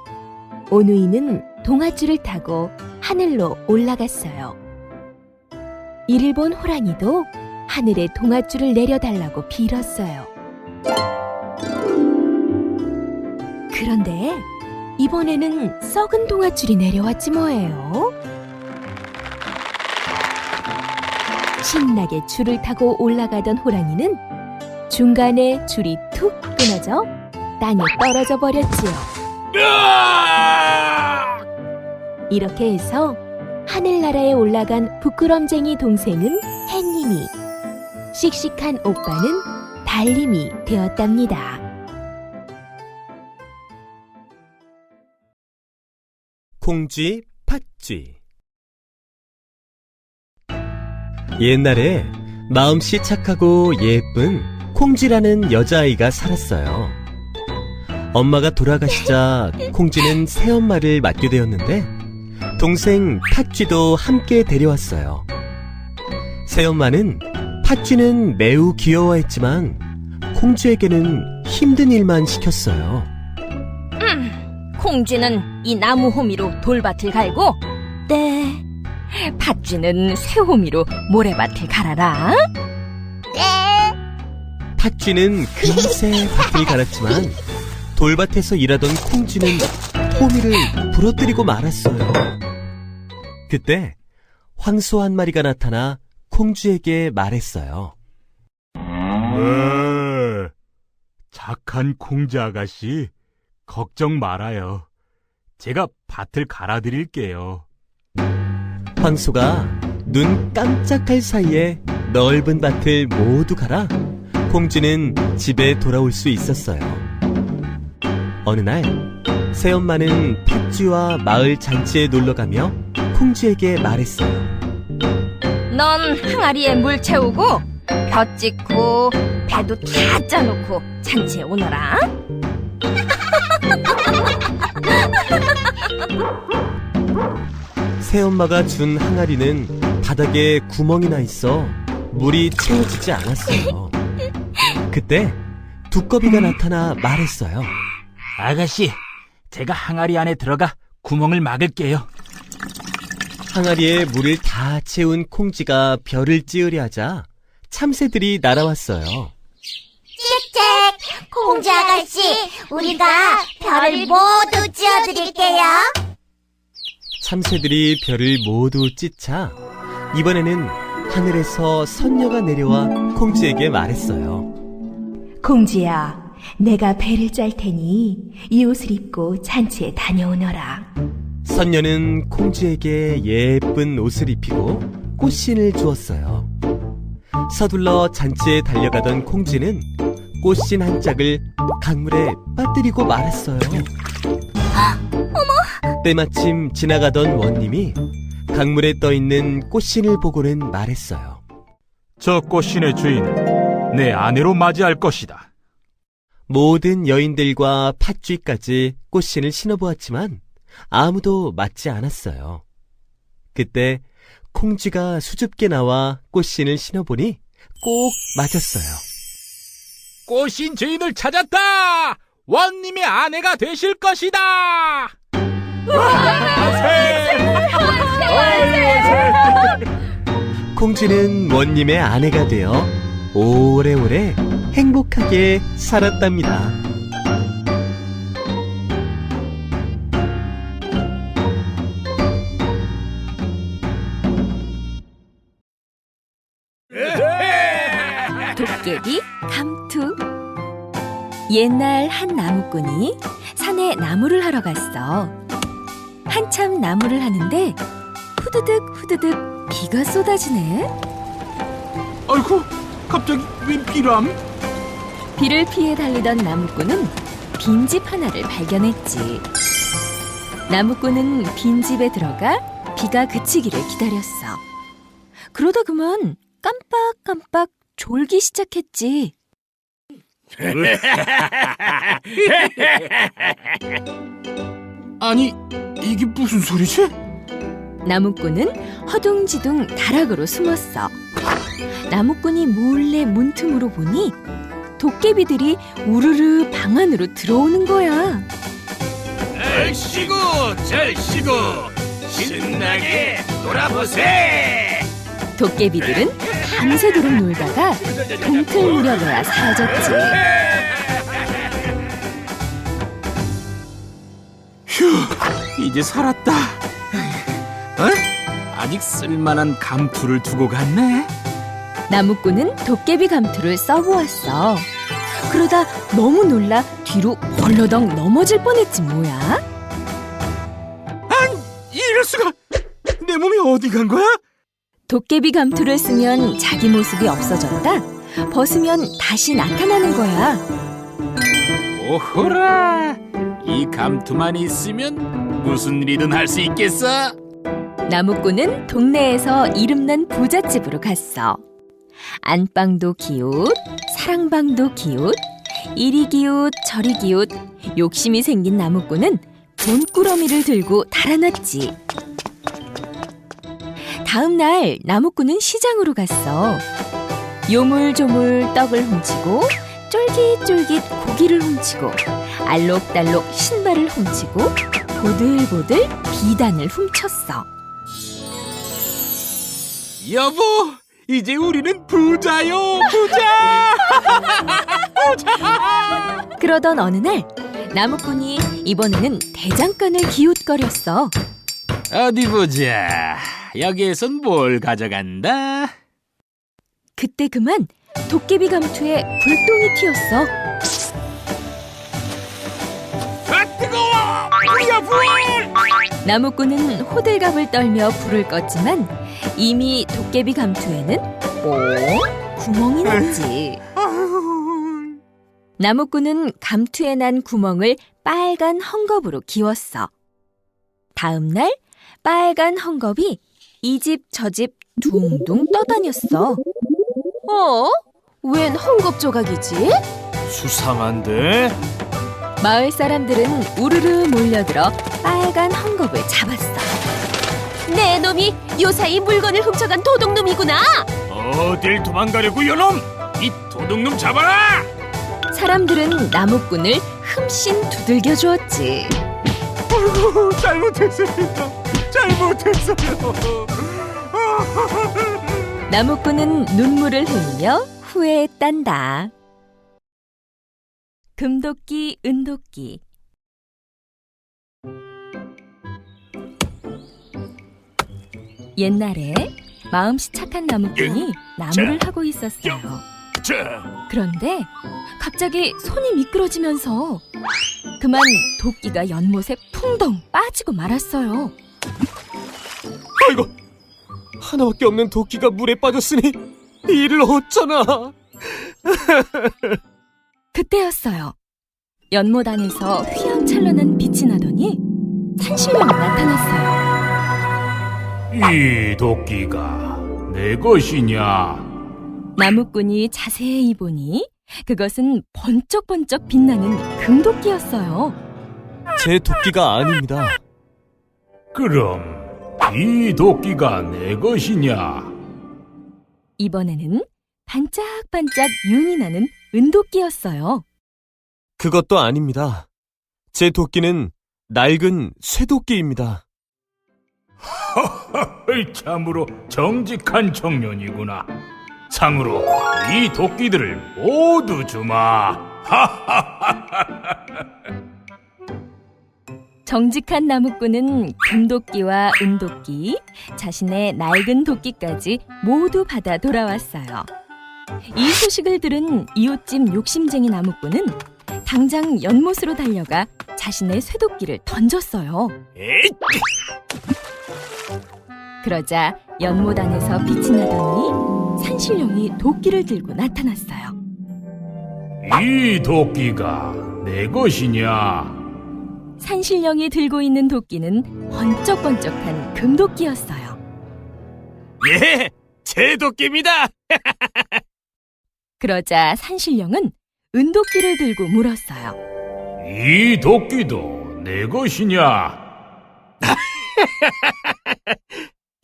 오누이는 동아줄을 타고 하늘로 올라갔어요. 이를 본 호랑이도 하늘에 동아줄을 내려달라고 빌었어요. 그런데 이번에는 썩은 동아줄이 내려왔지 뭐예요. 신나게 줄을 타고 올라가던 호랑이는 중간에 줄이 툭 끊어져 땅에 떨어져 버렸지요. 이렇게 해서 하늘나라에 올라간 부끄럼쟁이 동생은 햇님이, 씩씩한 오빠는 달님이 되었답니다. 콩쥐, 팥쥐. 옛날에 마음씨 착하고 예쁜 콩쥐라는 여자아이가 살았어요. 엄마가 돌아가시자 콩쥐는 새엄마를 맡게 되었는데 동생 팥쥐도 함께 데려왔어요. 새엄마는 팥쥐는 매우 귀여워했지만 콩쥐에게는 힘든 일만 시켰어요. 콩쥐는 이 나무 호미로 돌밭을 갈고, 네, 팥쥐는 쇠 호미로 모래밭을 갈아라. 팥쥐는 금세 밭을 갈았지만 돌밭에서 일하던 콩쥐는 호미를 부러뜨리고 말았어요. 그때 황소 한 마리가 나타나 콩쥐에게 말했어요. 착한 콩쥐 아가씨, 걱정 말아요. 제가 밭을 갈아드릴게요. 황소가 눈 깜짝할 사이에 넓은 밭을 모두 갈아 콩쥐는 집에 돌아올 수 있었어요. 어느 날 새엄마는 팥쥐와 마을 잔치에 놀러가며 콩쥐에게 말했어요. 넌 항아리에 물 채우고 벼 찍고 배도 다 짜놓고 잔치에 오너라. 새엄마가 준 항아리는 바닥에 구멍이 나 있어 물이 채워지지 않았어요. 그때 두꺼비가 나타나 말했어요. 아가씨, 제가 항아리 안에 들어가 구멍을 막을게요. 항아리에 물을 다 채운 콩쥐가 벼를 찌으려 하자 참새들이 날아왔어요. 짹짹, 콩쥐 아가씨, 우리가 별을 모두 찧어드릴게요. 참새들이 별을 모두 찢자 이번에는 하늘에서 선녀가 내려와 콩쥐에게 말했어요. 콩쥐야, 내가 배를 짤 테니 이 옷을 입고 잔치에 다녀오너라. 선녀는 콩쥐에게 예쁜 옷을 입히고 꽃신을 주었어요. 서둘러 잔치에 달려가던 콩쥐는 꽃신 한 짝을 강물에 빠뜨리고 말았어요. 때마침 지나가던 원님이 강물에 떠있는 꽃신을 보고는 말했어요. 저 꽃신의 주인은 내 아내로 맞이할 것이다. 모든 여인들과 팥쥐까지 꽃신을 신어보았지만 아무도 맞지 않았어요. 그때 콩쥐가 수줍게 나와 꽃신을 신어보니 꼭 맞았어요. 꽃신 주인을 찾았다! 원님의 아내가 되실 것이다! 콩쥐는 원님의 아내가 되어 오래오래 행복하게 살았답니다. 도깨비 감투. 옛날 한 나무꾼이 산에 나무를 하러 갔어. 한참 나무를 하는데 후드득 비가 쏟아지네. 아이고, 갑자기 웬 비람? 비를 피해 달리던 나무꾼은 빈집 하나를 발견했지. 나무꾼은 빈집에 들어가 비가 그치기를 기다렸어. 그러다 그만 깜빡깜빡 졸기 시작했지. 아니, 이게 무슨 소리지? 나무꾼은 허둥지둥 다락으로 숨었어. 나무꾼이 몰래 문틈으로 보니 도깨비들이 우르르 방 안으로 들어오는 거야. 얼씨구 절씨구 신나게 놀아보세. 도깨비들은 밤새도록 놀다가 동틀 무렵에야 사라졌지. 휴, 이제 살았다. 아직 쓸만한 감투를 두고 갔네. 나무꾼은 도깨비 감투를 써보았어. 그러다 너무 놀라 뒤로 벌러덩 넘어질 뻔했지 뭐야. 이럴 수가. 내 몸이 어디 간 거야? 도깨비 감투를 쓰면 자기 모습이 없어졌다. 벗으면 다시 나타나는 거야. 오호라. 이 감투만 있으면 무슨 일이든 할 수 있겠어. 나무꾼은 동네에서 이름난 부잣집으로 갔어. 안방도 기웃, 사랑방도 기웃, 이리 기웃 저리 기웃. 욕심이 생긴 나무꾼은 돈꾸러미를 들고 달아났지. 다음 날 나무꾼은 시장으로 갔어. 요물조물 떡을 훔치고 쫄깃쫄깃 고기를 훔치고 알록달록 신발을 훔치고 보들보들 비단을 훔쳤어. 여보, 이제 우리는 부자요, 부자. 그러던 어느 날 나무꾼이 이번에는 대장간을 기웃거렸어. 어디 보자. 여기에선 뭘 가져간다? 그때 그만 도깨비 감투에 불똥이 튀었어. 아 뜨거워! 불이야 불! 나무꾼은 호들갑을 떨며 불을 껐지만 이미 도깨비 감투에는 뽕 구멍이 났지. 나무꾼은 감투에 난 구멍을 빨간 헝겊으로 기웠어. 다음 날 빨간 헝겊이 이 집 저 집 둥둥 떠다녔어. 웬 헝겊 조각이지? 수상한데? 마을 사람들은 우르르 몰려들어 빨간 헝겊을 잡았어. 내 놈이 요사이 물건을 훔쳐간 도둑놈이구나. 어딜 도망가려고 요놈! 이 도둑놈 잡아라! 사람들은 나무꾼을 흠씬 두들겨 주었지. 잘못했습니다. 잘못했어요. 나무꾼은 눈물을 흘리며 후회했단다. 금도끼, 은도끼. 옛날에 마음씨 착한 나무꾼이 나무를 하고 있었어요. 자, 그런데 갑자기 손이 미끄러지면서 그만 도끼가 연못에 풍덩 빠지고 말았어요. 아이고, 하나밖에 없는 도끼가 물에 빠졌으니 이를 어쩌나. 그때였어요. 연못 안에서 휘황찬란한 빛이 나더니 산신령이 나타났어요. 이 도끼가 내 것이냐? 나무꾼이 자세히 보니 그것은 번쩍번쩍 빛나는 금도끼였어요. 제 도끼가 아닙니다. 그럼 이 도끼가 내 것이냐? 이번에는 반짝반짝 윤이 나는 은도끼였어요. 그것도 아닙니다. 제 도끼는 낡은 쇠도끼입니다. 참으로 정직한 청년이구나. 상으로 이 도끼들을 모두 주마. 정직한 나무꾼은 금도끼와 은도끼, 자신의 낡은 도끼까지 모두 받아 돌아왔어요. 이 소식을 들은 이웃집 욕심쟁이 나무꾼은 당장 연못으로 달려가 자신의 쇠도끼를 던졌어요. 그러자 연못 안에서 빛이 나더니 산신령이 도끼를 들고 나타났어요. 이 도끼가 내 것이냐? 산신령이 들고 있는 도끼는 번쩍번쩍한 금도끼였어요. 예, 제 도끼입니다. 그러자 산신령은 은도끼를 들고 물었어요. 이 도끼도 내 것이냐?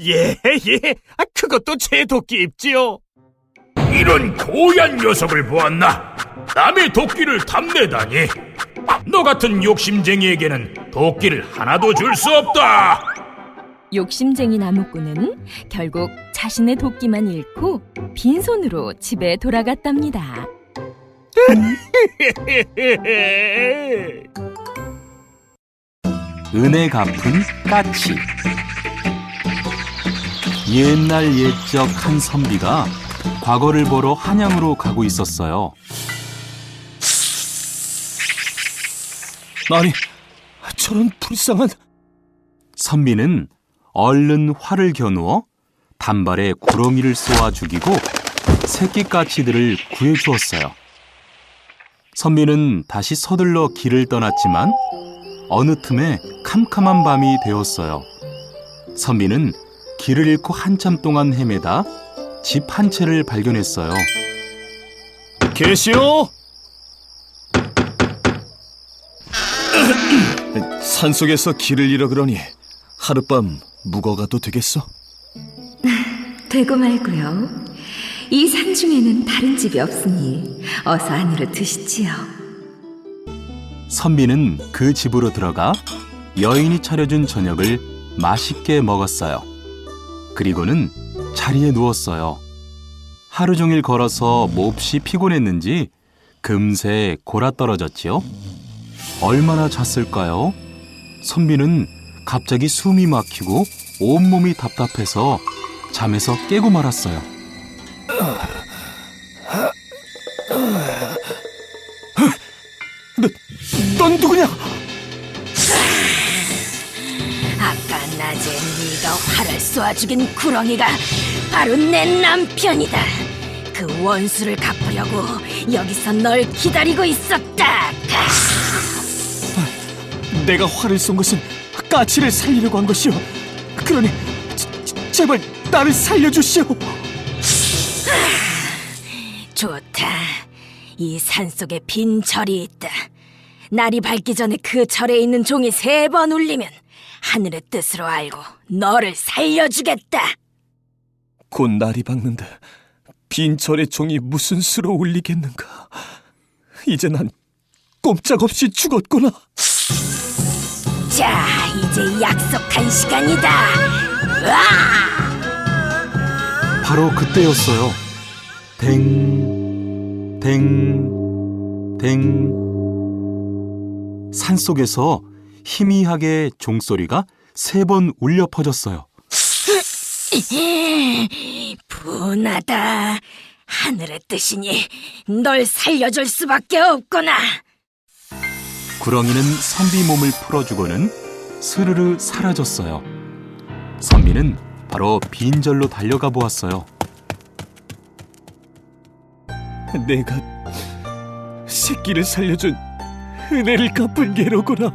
예, 그것도 제 도끼 입지요. 이런 고얀 녀석을 보았나? 남의 도끼를 탐내다니. 너 같은 욕심쟁이에게는 도끼를 하나도 줄 수 없다. 욕심쟁이 나무꾼은 결국 자신의 도끼만 잃고 빈손으로 집에 돌아갔답니다. 은혜 갚은 까치. 옛날 옛적 한 선비가 과거를 보러 한양으로 가고 있었어요. 아니, 저런 불쌍한... 선비는 얼른 활을 겨누어 단발에 구렁이를 쏘아 죽이고 새끼 까치들을 구해주었어요. 선비는 다시 서둘러 길을 떠났지만 어느 틈에 캄캄한 밤이 되었어요. 선비는 길을 잃고 한참 동안 헤매다 집 한 채를 발견했어요. 계시오? 산속에서 길을 잃어 그러니 하룻밤 묵어가도 되겠어? 되고 말고요. 이 산 중에는 다른 집이 없으니 어서 안으로 드시지요. 선비는 그 집으로 들어가 여인이 차려준 저녁을 맛있게 먹었어요. 그리고는 자리에 누웠어요. 하루 종일 걸어서 몹시 피곤했는지 금세 골아떨어졌지요. 얼마나 잤을까요? 선비는 갑자기 숨이 막히고 온몸이 답답해서 잠에서 깨고 말았어요. 넌 누구냐? 아까 낮에 네가 활을 쏘아 죽인 구렁이가 바로 내 남편이다. 그 원수를 갚으려고 여기서 널 기다리고 있었다. 내가 활을 쏜 것은 까치를 살리려고 한 것이오. 그러니 제발 나를 살려주시오. 좋다. 이 산속에 빈 절이 있다. 날이 밝기 전에 그 절에 있는 종이 3번 울리면 하늘의 뜻으로 알고 너를 살려주겠다. 곧 날이 밝는데 빈 절의 종이 무슨 수로 울리겠는가. 이제 난 꼼짝없이 죽었구나. 자, 이제 약속한 시간이다. 바로 그때였어요. 댕, 댕, 댕. 산속에서 희미하게 종소리가 3번 울려 퍼졌어요. 분하다. 하늘의 뜻이니 널 살려줄 수밖에 없구나. 구렁이는 선비 몸을 풀어주고는 스르르 사라졌어요. 선비는 바로 빈절로 달려가 보았어요. 내가 새끼를 살려준 은혜를 갚은 게로구나.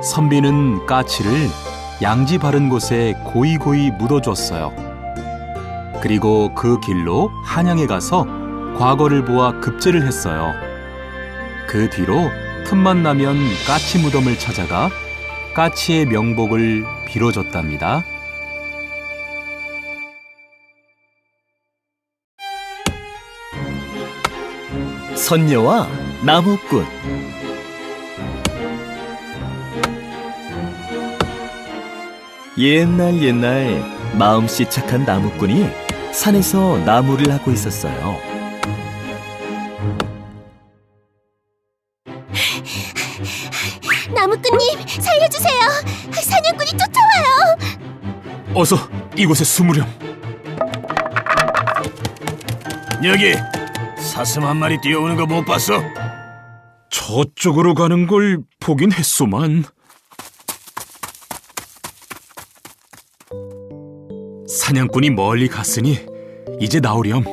선비는 까치를 양지 바른 곳에 고이고이 묻어줬어요. 그리고 그 길로 한양에 가서 과거를 보아 급제를 했어요. 그 뒤로 틈만 나면 까치 무덤을 찾아가 까치의 명복을 빌어줬답니다. 선녀와 나무꾼. 옛날 마음씨 착한 나무꾼이 산에서 나무를 하고 있었어요. 나무꾼님, 살려주세요. 사냥꾼이 쫓아와요. 어서 이곳에 숨으렴. 여기 사슴 한 마리 뛰어오는 거 못 봤어? 저쪽으로 가는 걸 보긴 했소만. 사냥꾼이 멀리 갔으니 이제 나오렴.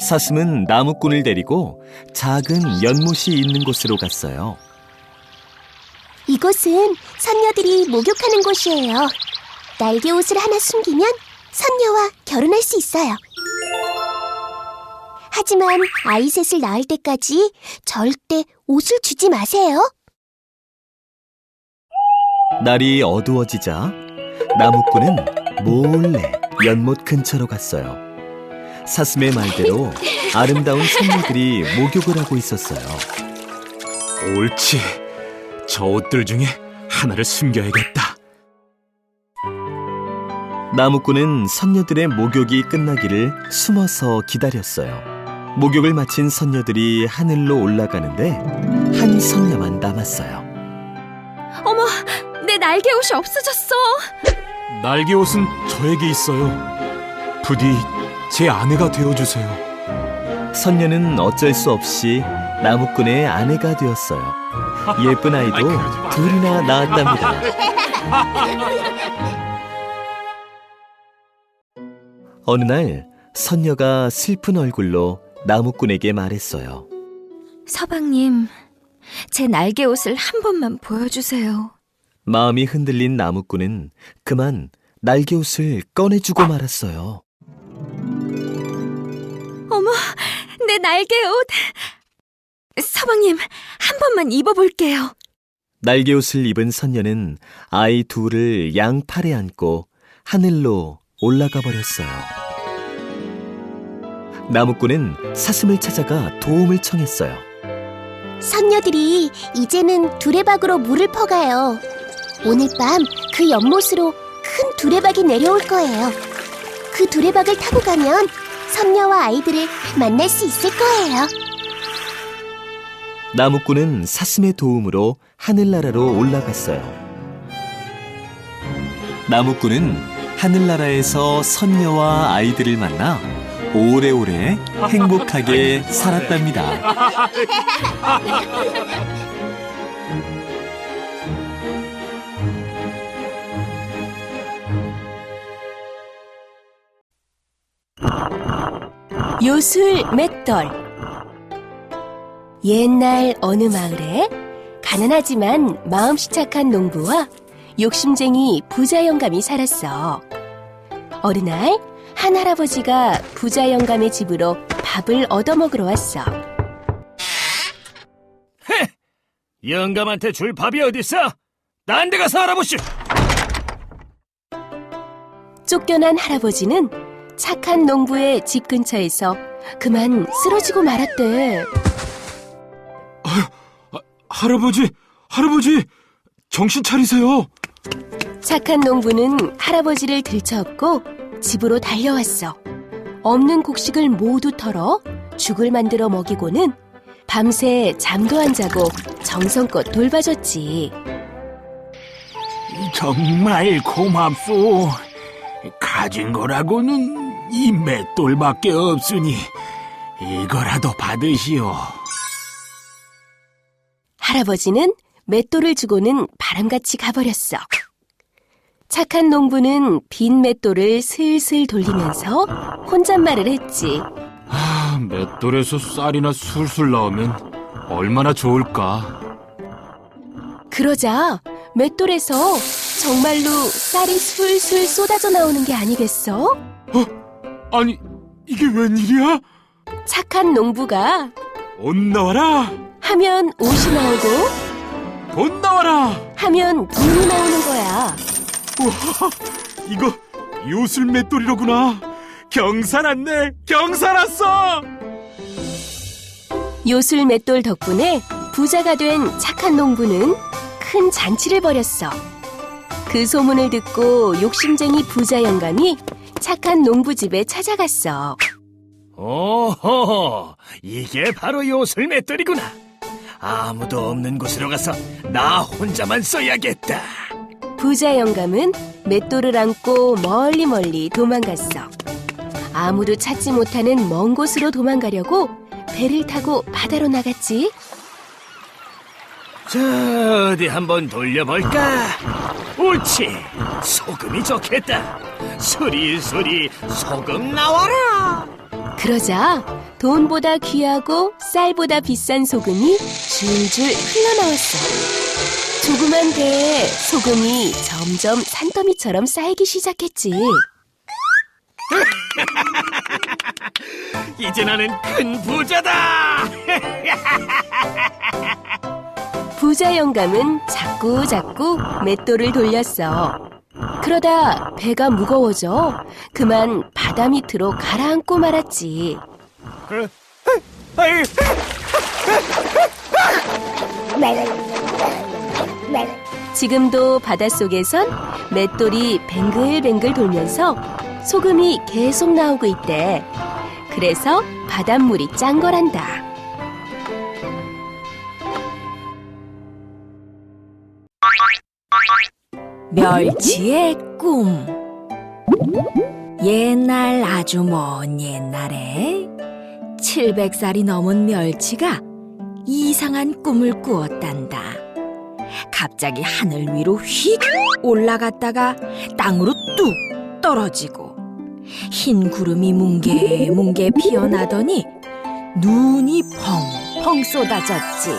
사슴은 나무꾼을 데리고 작은 연못이 있는 곳으로 갔어요. 이곳은 선녀들이 목욕하는 곳이에요. 날개 옷을 하나 숨기면 선녀와 결혼할 수 있어요. 하지만 아이 셋을 낳을 때까지 절대 옷을 주지 마세요. 날이 어두워지자 나무꾼은 몰래 연못 근처로 갔어요. 사슴의 말대로 아름다운 선녀들이 목욕을 하고 있었어요. 옳지. 저 옷들 중에 하나를 숨겨야겠다. 나무꾼은 선녀들의 목욕이 끝나기를 숨어서 기다렸어요. 목욕을 마친 선녀들이 하늘로 올라가는데 한 선녀만 남았어요. 어머, 내 날개 옷이 없어졌어. 날개 옷은 저에게 있어요. 부디 제 아내가 되어주세요. 선녀는 어쩔 수 없이 나무꾼의 아내가 되었어요. 예쁜 아이도 둘이나 낳았답니다. 어느 날 선녀가 슬픈 얼굴로 나무꾼에게 말했어요. 서방님, 제 날개 옷을 한 번만 보여주세요. 마음이 흔들린 나무꾼은 그만 날개옷을 꺼내주고 말았어요. 어머, 내 날개 옷. 서방님, 한 번만 입어볼게요. 날개옷을 입은 선녀는 아이 둘을 양팔에 안고 하늘로 올라가 버렸어요. 나무꾼은 사슴을 찾아가 도움을 청했어요. 선녀들이 이제는 두레박으로 물을 퍼가요. 오늘 밤 그 연못으로 큰 두레박이 내려올 거예요. 그 두레박을 타고 가면 선녀와 아이들을 만날 수 있을 거예요. 나무꾼은 사슴의 도움으로 하늘나라로 올라갔어요. 나무꾼은 하늘나라에서 선녀와 아이들을 만나 오래오래 행복하게 살았답니다. 요술 맷돌. 옛날 어느 마을에 가난하지만 마음씨 착한 농부와 욕심쟁이 부자 영감이 살았어. 어느 날 한 할아버지가 부자 영감의 집으로 밥을 얻어먹으러 왔어. 영감한테 줄 밥이 어딨어? 딴 데 가서 알아보시. 쫓겨난 할아버지는 착한 농부의 집 근처에서 그만 쓰러지고 말았대. 할아버지, 정신 차리세요. 착한 농부는 할아버지를 들쳐업고 집으로 달려왔어. 없는 곡식을 모두 털어 죽을 만들어 먹이고는 밤새 잠도 안 자고 정성껏 돌봐줬지. 정말 고맙소. 가진 거라고는 이 맷돌밖에 없으니 이거라도 받으시오. 할아버지는 맷돌을 주고는 바람같이 가버렸어. 착한 농부는 빈 맷돌을 슬슬 돌리면서 혼잣말을 했지. 맷돌에서 쌀이나 술술 나오면 얼마나 좋을까. 그러자 맷돌에서 정말로 쌀이 술술 쏟아져 나오는 게 아니겠어? 아니, 이게 웬일이야? 착한 농부가 옷 나와라! 하면 옷이 나오고 돈 나와라! 하면 돈이 나오는 거야. 우와, 이거 요술 맷돌이로구나. 경사 났네, 경사 났어! 요술 맷돌 덕분에 부자가 된 착한 농부는 큰 잔치를 벌였어. 그 소문을 듣고 욕심쟁이 부자 영감이 착한 농부 집에 찾아갔어. 오호, 이게 바로 요술 맷돌이구나. 아무도 없는 곳으로 가서 나 혼자만 써야겠다. 부자 영감은 맷돌을 안고 멀리 도망갔어. 아무도 찾지 못하는 먼 곳으로 도망가려고 배를 타고 바다로 나갔지. 자, 어디 한번 돌려볼까? 옳지, 소금이 좋겠다. 수리수리 소금 나와라. 그러자 돈보다 귀하고 쌀보다 비싼 소금이 줄줄 흘러나왔어. 조그만 배에 소금이 점점 산더미처럼 쌓이기 시작했지. 이제 나는 큰 부자다. 부자 영감은 자꾸자꾸 맷돌을 돌렸어. 그러다 배가 무거워져 그만 바다 밑으로 가라앉고 말았지. 지금도 바닷속에선 맷돌이 뱅글뱅글 돌면서 소금이 계속 나오고 있대. 그래서 바닷물이 짠 거란다. 멸치의 꿈. 옛날 아주 먼 옛날에 700살이 넘은 멸치가 이상한 꿈을 꾸었단다. 갑자기 하늘 위로 휙 올라갔다가 땅으로 뚝 떨어지고 흰 구름이 뭉게뭉게 피어나더니 눈이 펑펑 쏟아졌지.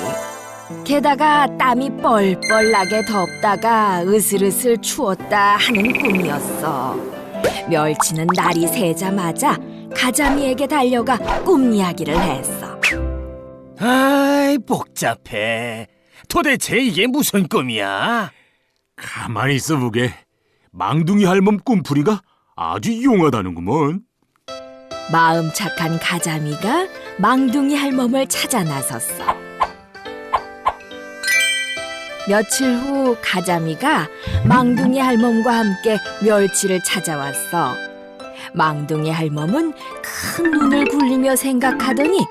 게다가 땀이 뻘뻘 나게 덥다가 으슬으슬 추웠다 하는 꿈이었어. 멸치는 날이 새자마자 가자미에게 달려가 꿈 이야기를 했어. 아이, 복잡해. 도대체 이게 무슨 꿈이야? 가만히 있어 보게. 망둥이 할멈 꿈풀이가 아주 용하다는구먼. 마음 착한 가자미가 망둥이 할멈을 찾아 나섰어. 며칠 후 가자미가 망둥이 할멈과 함께 멸치를 찾아왔어. 망둥이 할멈은 큰 눈을 굴리며 생각하더니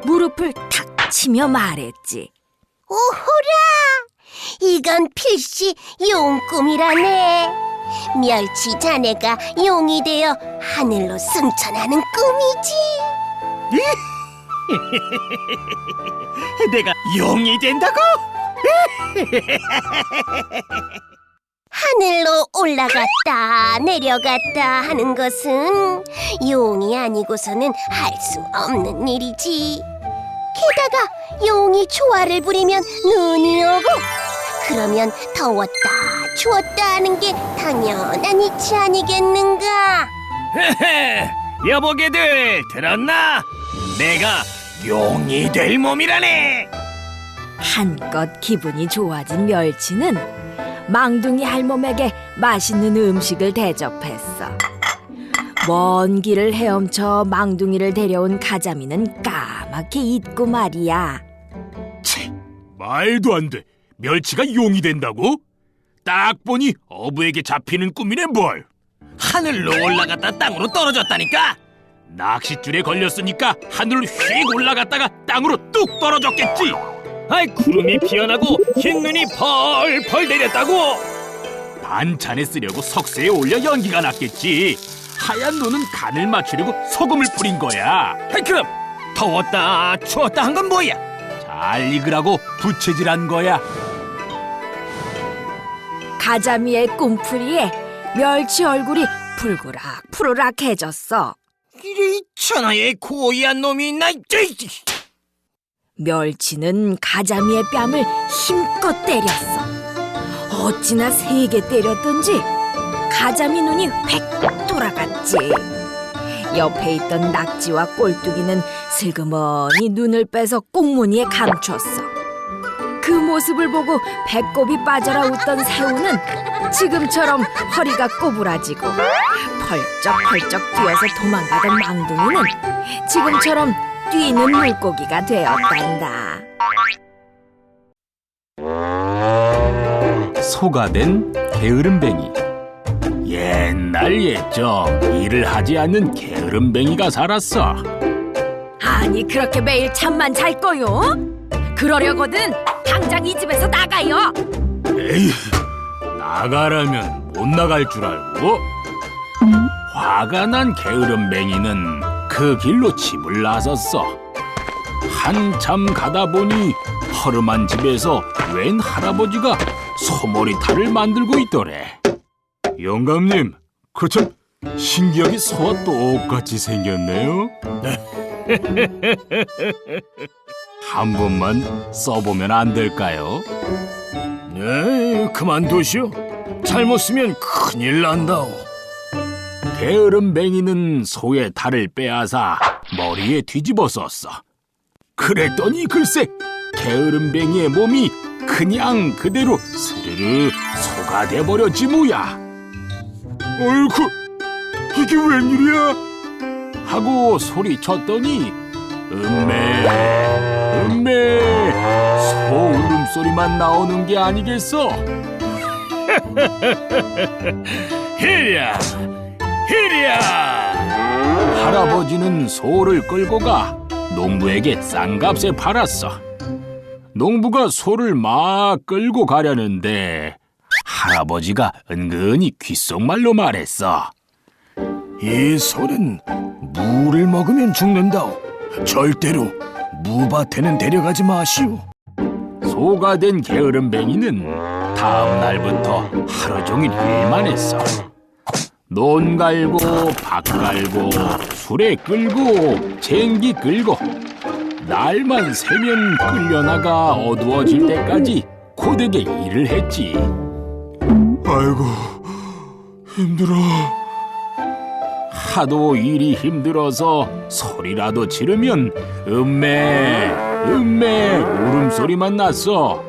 무릎을 탁 치며 말했지. 오호라! 이건 필시 용꿈이라네. 멸치 자네가 용이 되어 하늘로 승천하는 꿈이지. 내가 용이 된다고? 하늘로 올라갔다 내려갔다 하는 것은 용이 아니고서는 할 수 없는 일이지. 게다가 용이 조화를 부리면 눈이 오고 그러면 더웠다 추웠다 하는 게 당연한 이치 아니겠는가? 여보게들 들었나? 내가 용이 될 몸이라네. 한껏 기분이 좋아진 멸치는 망둥이 할멈에게 맛있는 음식을 대접했어. 먼 길을 헤엄쳐 망둥이를 데려온 가자미는 까맣게 잊고 말이야. 말도 안 돼. 멸치가 용이 된다고? 딱 보니 어부에게 잡히는 꿈이네 뭘. 하늘로 올라갔다 땅으로 떨어졌다니까. 낚싯줄에 걸렸으니까 하늘로 휙 올라갔다가 땅으로 뚝 떨어졌겠지. 아이, 구름이 피어나고 흰 눈이 펄펄 내렸다고. 반찬에 쓰려고 석쇠에 올려 연기가 났겠지. 하얀 눈은 간을 맞추려고 소금을 뿌린 거야. 아이, 그럼 더웠다 추웠다 한 건 뭐야? 잘 익으라고 부채질한 거야. 가자미의 꿈풀이에 멸치 얼굴이 푸르락해졌어. 이리 천하의 고이한 놈이 있나? 멸치는 가자미의 뺨을 힘껏 때렸어. 어찌나 세게 때렸던지 가자미 눈이 획 돌아갔지. 옆에 있던 낙지와 꼴뚜기는 슬그머니 눈을 빼서 꽁무니에 감췄어. 그 모습을 보고 배꼽이 빠져라 웃던 새우는 지금처럼 허리가 꼬부라지고 펄쩍펄쩍 뛰어서 도망가던 망둥이는 지금처럼 뛰는 물고기가 되었단다. 소가 된 게으름뱅이. 옛날 옛적 일을 하지 않는 게으름뱅이가 살았어. 아니 그렇게 매일 잠만 잘 거요? 그러려거든 당장 이 집에서 나가요. 에이, 나가라면 못 나갈 줄 알고? 화가 난 게으름뱅이는 그 길로 집을 나섰어. 한참 가다 보니 허름한 집에서 웬 할아버지가 소머리탈을 만들고 있더래. 영감님, 그참 신기하게 소와 똑같이 생겼네요. 한 번만 써보면 안 될까요? 네, 그만두시오. 잘못 쓰면 큰일 난다오. 게으름뱅이는 소의 탈을 빼앗아 머리에 뒤집어 썼어. 그랬더니 글쎄 게으름뱅이의 몸이 그냥 그대로 스르르 소가 돼버렸지 뭐야. 어이구, 이게 웬일이야? 하고 소리쳤더니 음메 소 울음소리만 나오는 게 아니겠어. 히랴, 히랴. 할아버지는 소를 끌고 가 농부에게 싼 값에 팔았어. 농부가 소를 막 끌고 가려는데 할아버지가 은근히 귓속말로 말했어. 이 소는 무를 먹으면 죽는다오. 절대로 무밭에는 데려가지 마시오. 소가 된 게으름뱅이는 다음 날부터 하루 종일 일만 했어. 논 갈고 밭 갈고 수레 끌고 쟁기 끌고 날만 새면 끌려나가 어두워질 때까지 고되게 일을 했지. 아이고, 힘들어. 하도 일이 힘들어서 소리라도 지르면 음메 울음소리만 났어.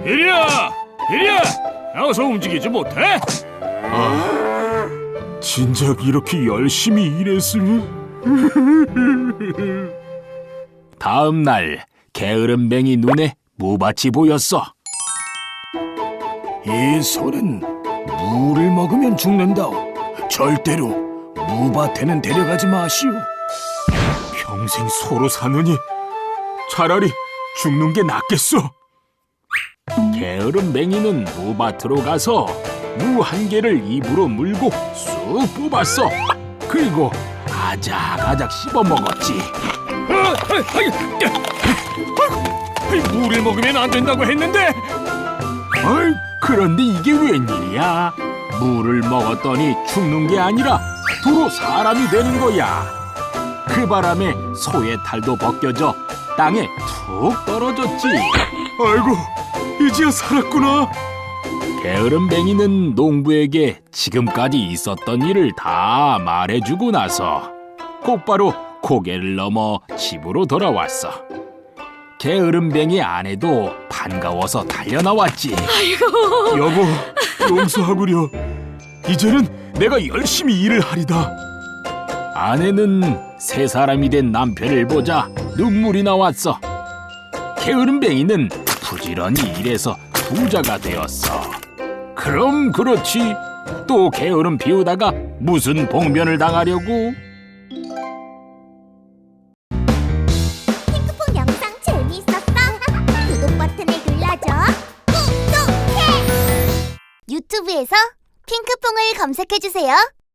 히랴, 히랴. 어서 움직이지 못해? 진작 이렇게 열심히 일했으면. 다음 날 게으름뱅이 눈에 무밭이 보였어. 이 소는 무를 먹으면 죽는다오. 절대로 무밭에는 데려가지 마시오. 평생 소로 사느니 차라리 죽는 게 낫겠어. 게으름뱅이는 무밭으로 가서 무 한 개를 입으로 물고 쑥 뽑았어. 그리고 아작아작 씹어 먹었지. 무를 먹으면 안 된다고 했는데. 그런데 이게 웬일이야? 무를 먹었더니 죽는 게 아니라 도로 사람이 되는 거야. 그 바람에 소의 탈도 벗겨져 땅에 툭 떨어졌지. 아이고, 이제야 살았구나. 게으름뱅이는 농부에게 지금까지 있었던 일을 다 말해주고 나서 곧바로 고개를 넘어 집으로 돌아왔어. 게으름뱅이 아내도 반가워서 달려나왔지. 여보, 용서하구려. 이제는 내가 열심히 일을 하리다. 아내는 새 사람이 된 남편을 보자 눈물이 나왔어. 게으름뱅이는 부지런히 일해서 부자가 되었어. 그럼 그렇지. 또 게으름 피우다가 무슨 봉변을 당하려고? 핑크퐁 영상 재미있었어? 구독 버튼을 눌러줘. 구독해! 유튜브에서 핑크퐁을 검색해주세요.